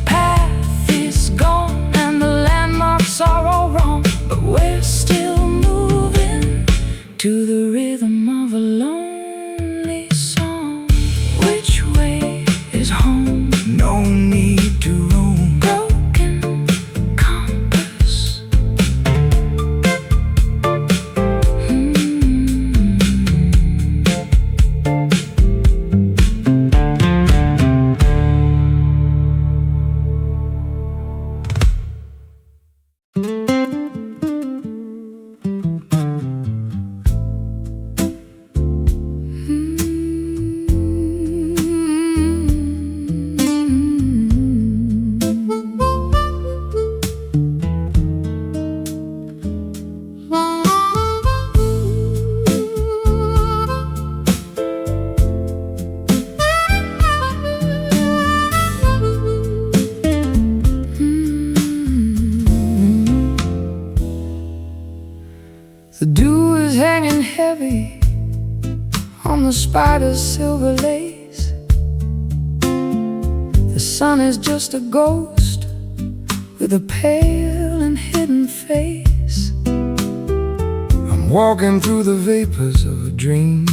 spider's silver lace. The sun is just a ghost with a pale and hidden face. I'm walking through the vapors of a dream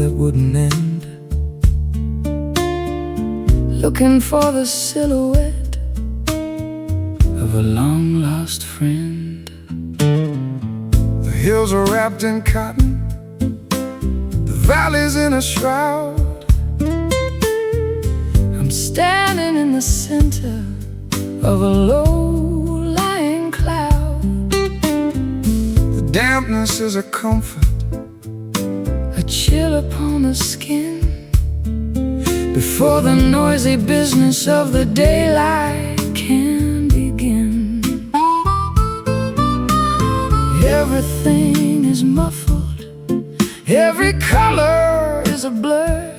that wouldn't end, looking for the silhouette of a long-lost friend. The hills are wrapped in cotton, the valley's in a shroud. I'm standing in the center of a low-lying cloud. The dampness is a comfort, a chill upon the skin, before the noisy business of the daylight can begin. Everything is muffled, every color is a blur,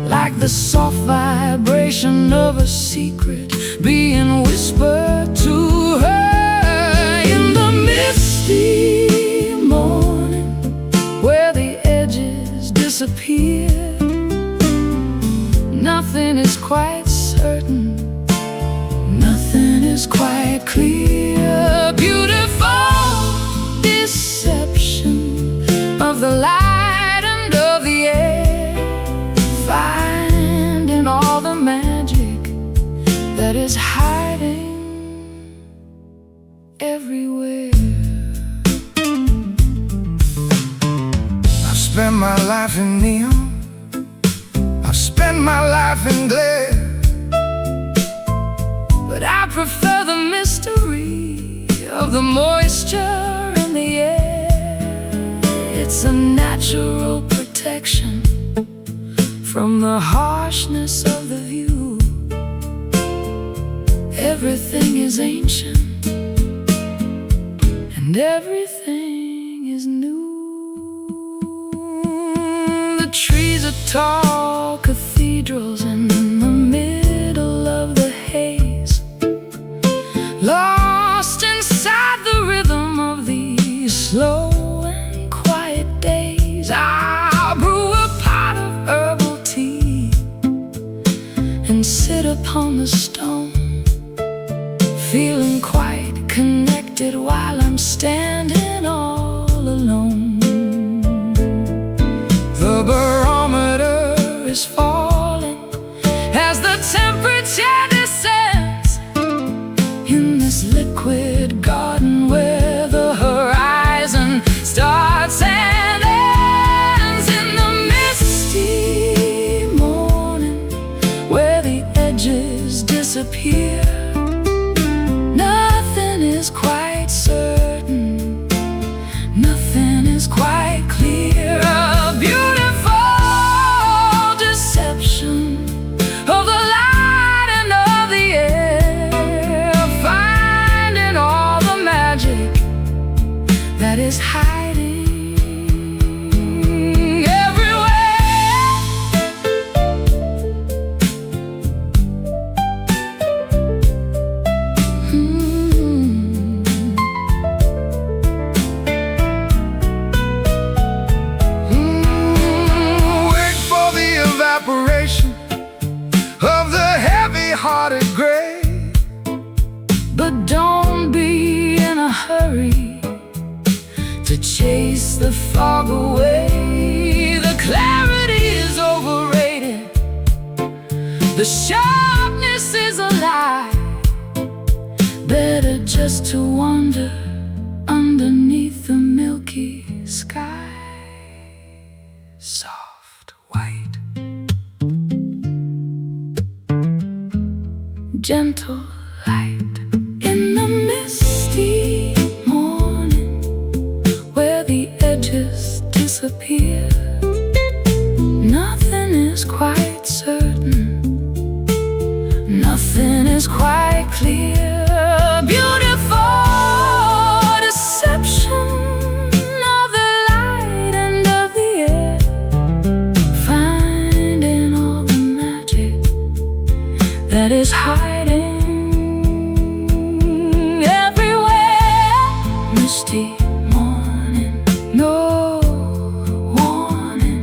like the soft vibration of a secret being whispered to her in the misty morning, where the edges disappear. Nothing is quite certain, nothing is quite clear. Beautiful deception of the light and of the air, finding all the magic that is hiding everywhere. I've spent my life in neon, I've spent my life in glare, but I prefer the mystery of the moisture in the air. It's a natural protection from the harshness of the view. Everything is ancient and everything is new. The trees are tall cathedrals in the middle of the haze, lost inside the rhythm of these slow and quiet days. I'll brew a pot of herbal tea and sit upon the stone, feeling quite connected while I'm standing all alone. the barometer Is falling as the temperature descends in this liquid garden where the horizon starts and ends. In the misty morning where the edges disappear, nothing is quite certain, nothing is quite clear. A beautiful deception of the light and of the air, finding all the magic that is hiding everywhere. Wait for the evaporation of the heavy-hearted gray. But don't be in a hurry to chase the fog away. The clarity is overrated, the sharpness is a lie. Better just to wander underneath the milky sky. Soft white, gentle light in the misty morning where the edges disappear. Nothing is quite certain, nothing is quite clear. Beautiful deception of the light and of the air, finding all the magic that is hiding everywhere. Misty morning, no warning,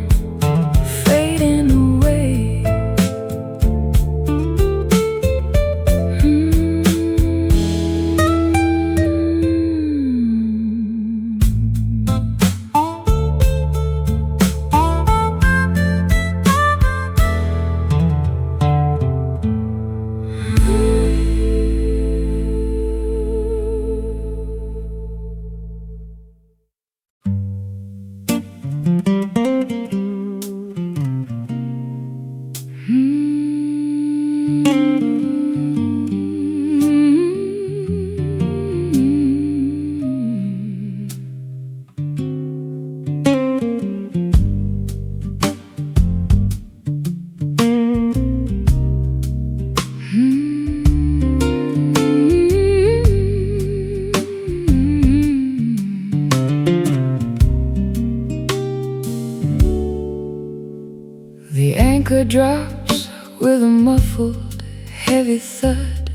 drops with a muffled, heavy thud.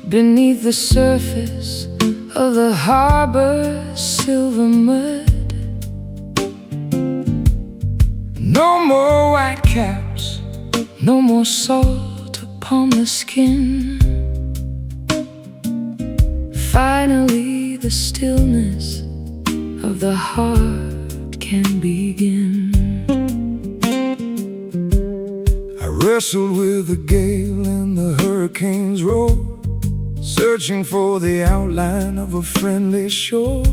Beneath the surface of the harbor's silver mud. No more white caps, no more salt upon the skin. Finally the stillness of the heart can begin. I wrestled with the gale and the hurricane's roar, searching for the outline of a friendly shore.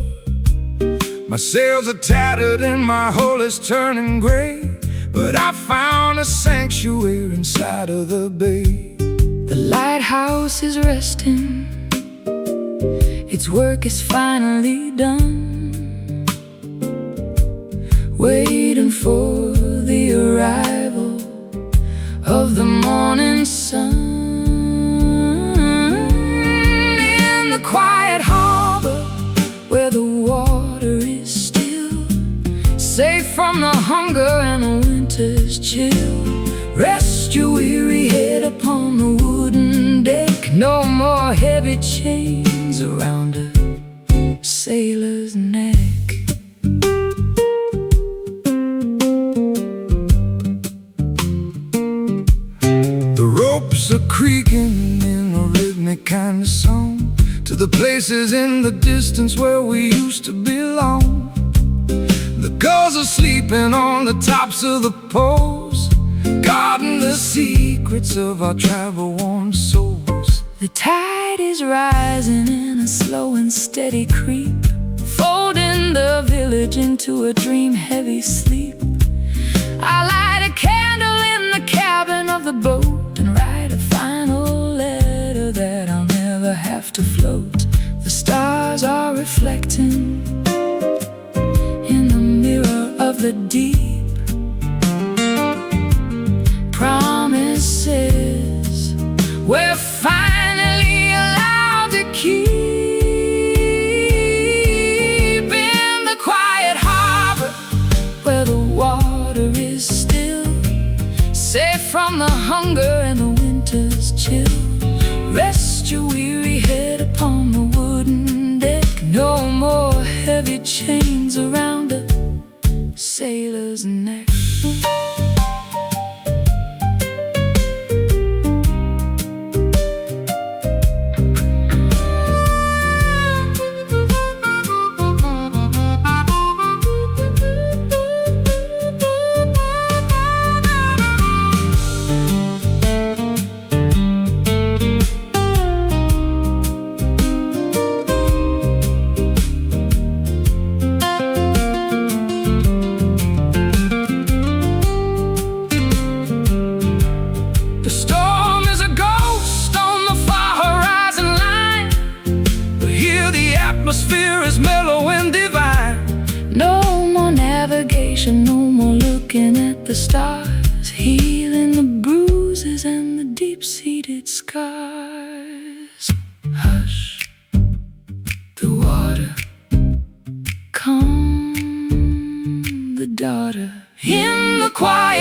My sails are tattered and my hull is turning gray, but I found a sanctuary inside of the bay. The lighthouse is resting, its work is finally done, waiting for the arrival of the morning sun. In the quiet harbor where the water is still, safe from the hunger and the winter's chill, rest your weary head upon the wooden deck. No more heavy chains around a sailor's neck. The ropes are creaking in a rhythmic kind of song to the places in the distance where we used to belong. The gulls are sleeping on the tops of the poles, guarding the secrets of our travel-worn souls. The tide is rising in a slow and steady creep, folding the village into a dream-heavy sleep. I light a candle in the cabin of the boat and write a final letter that I'll never have to float. The stars are reflecting in the mirror of the deep, promises we're finally allowed to keep. In the quiet harbor where the water is still, safe from the hunger and the winter's chill, rest your weary head upon the wooden deck. No more heavy chains around a sailor's neck. Atmosphere is mellow and divine. No more navigation, no more looking at the stars, healing the bruises and the deep-seated scars. Hush, the water, calm the daughter. In the quiet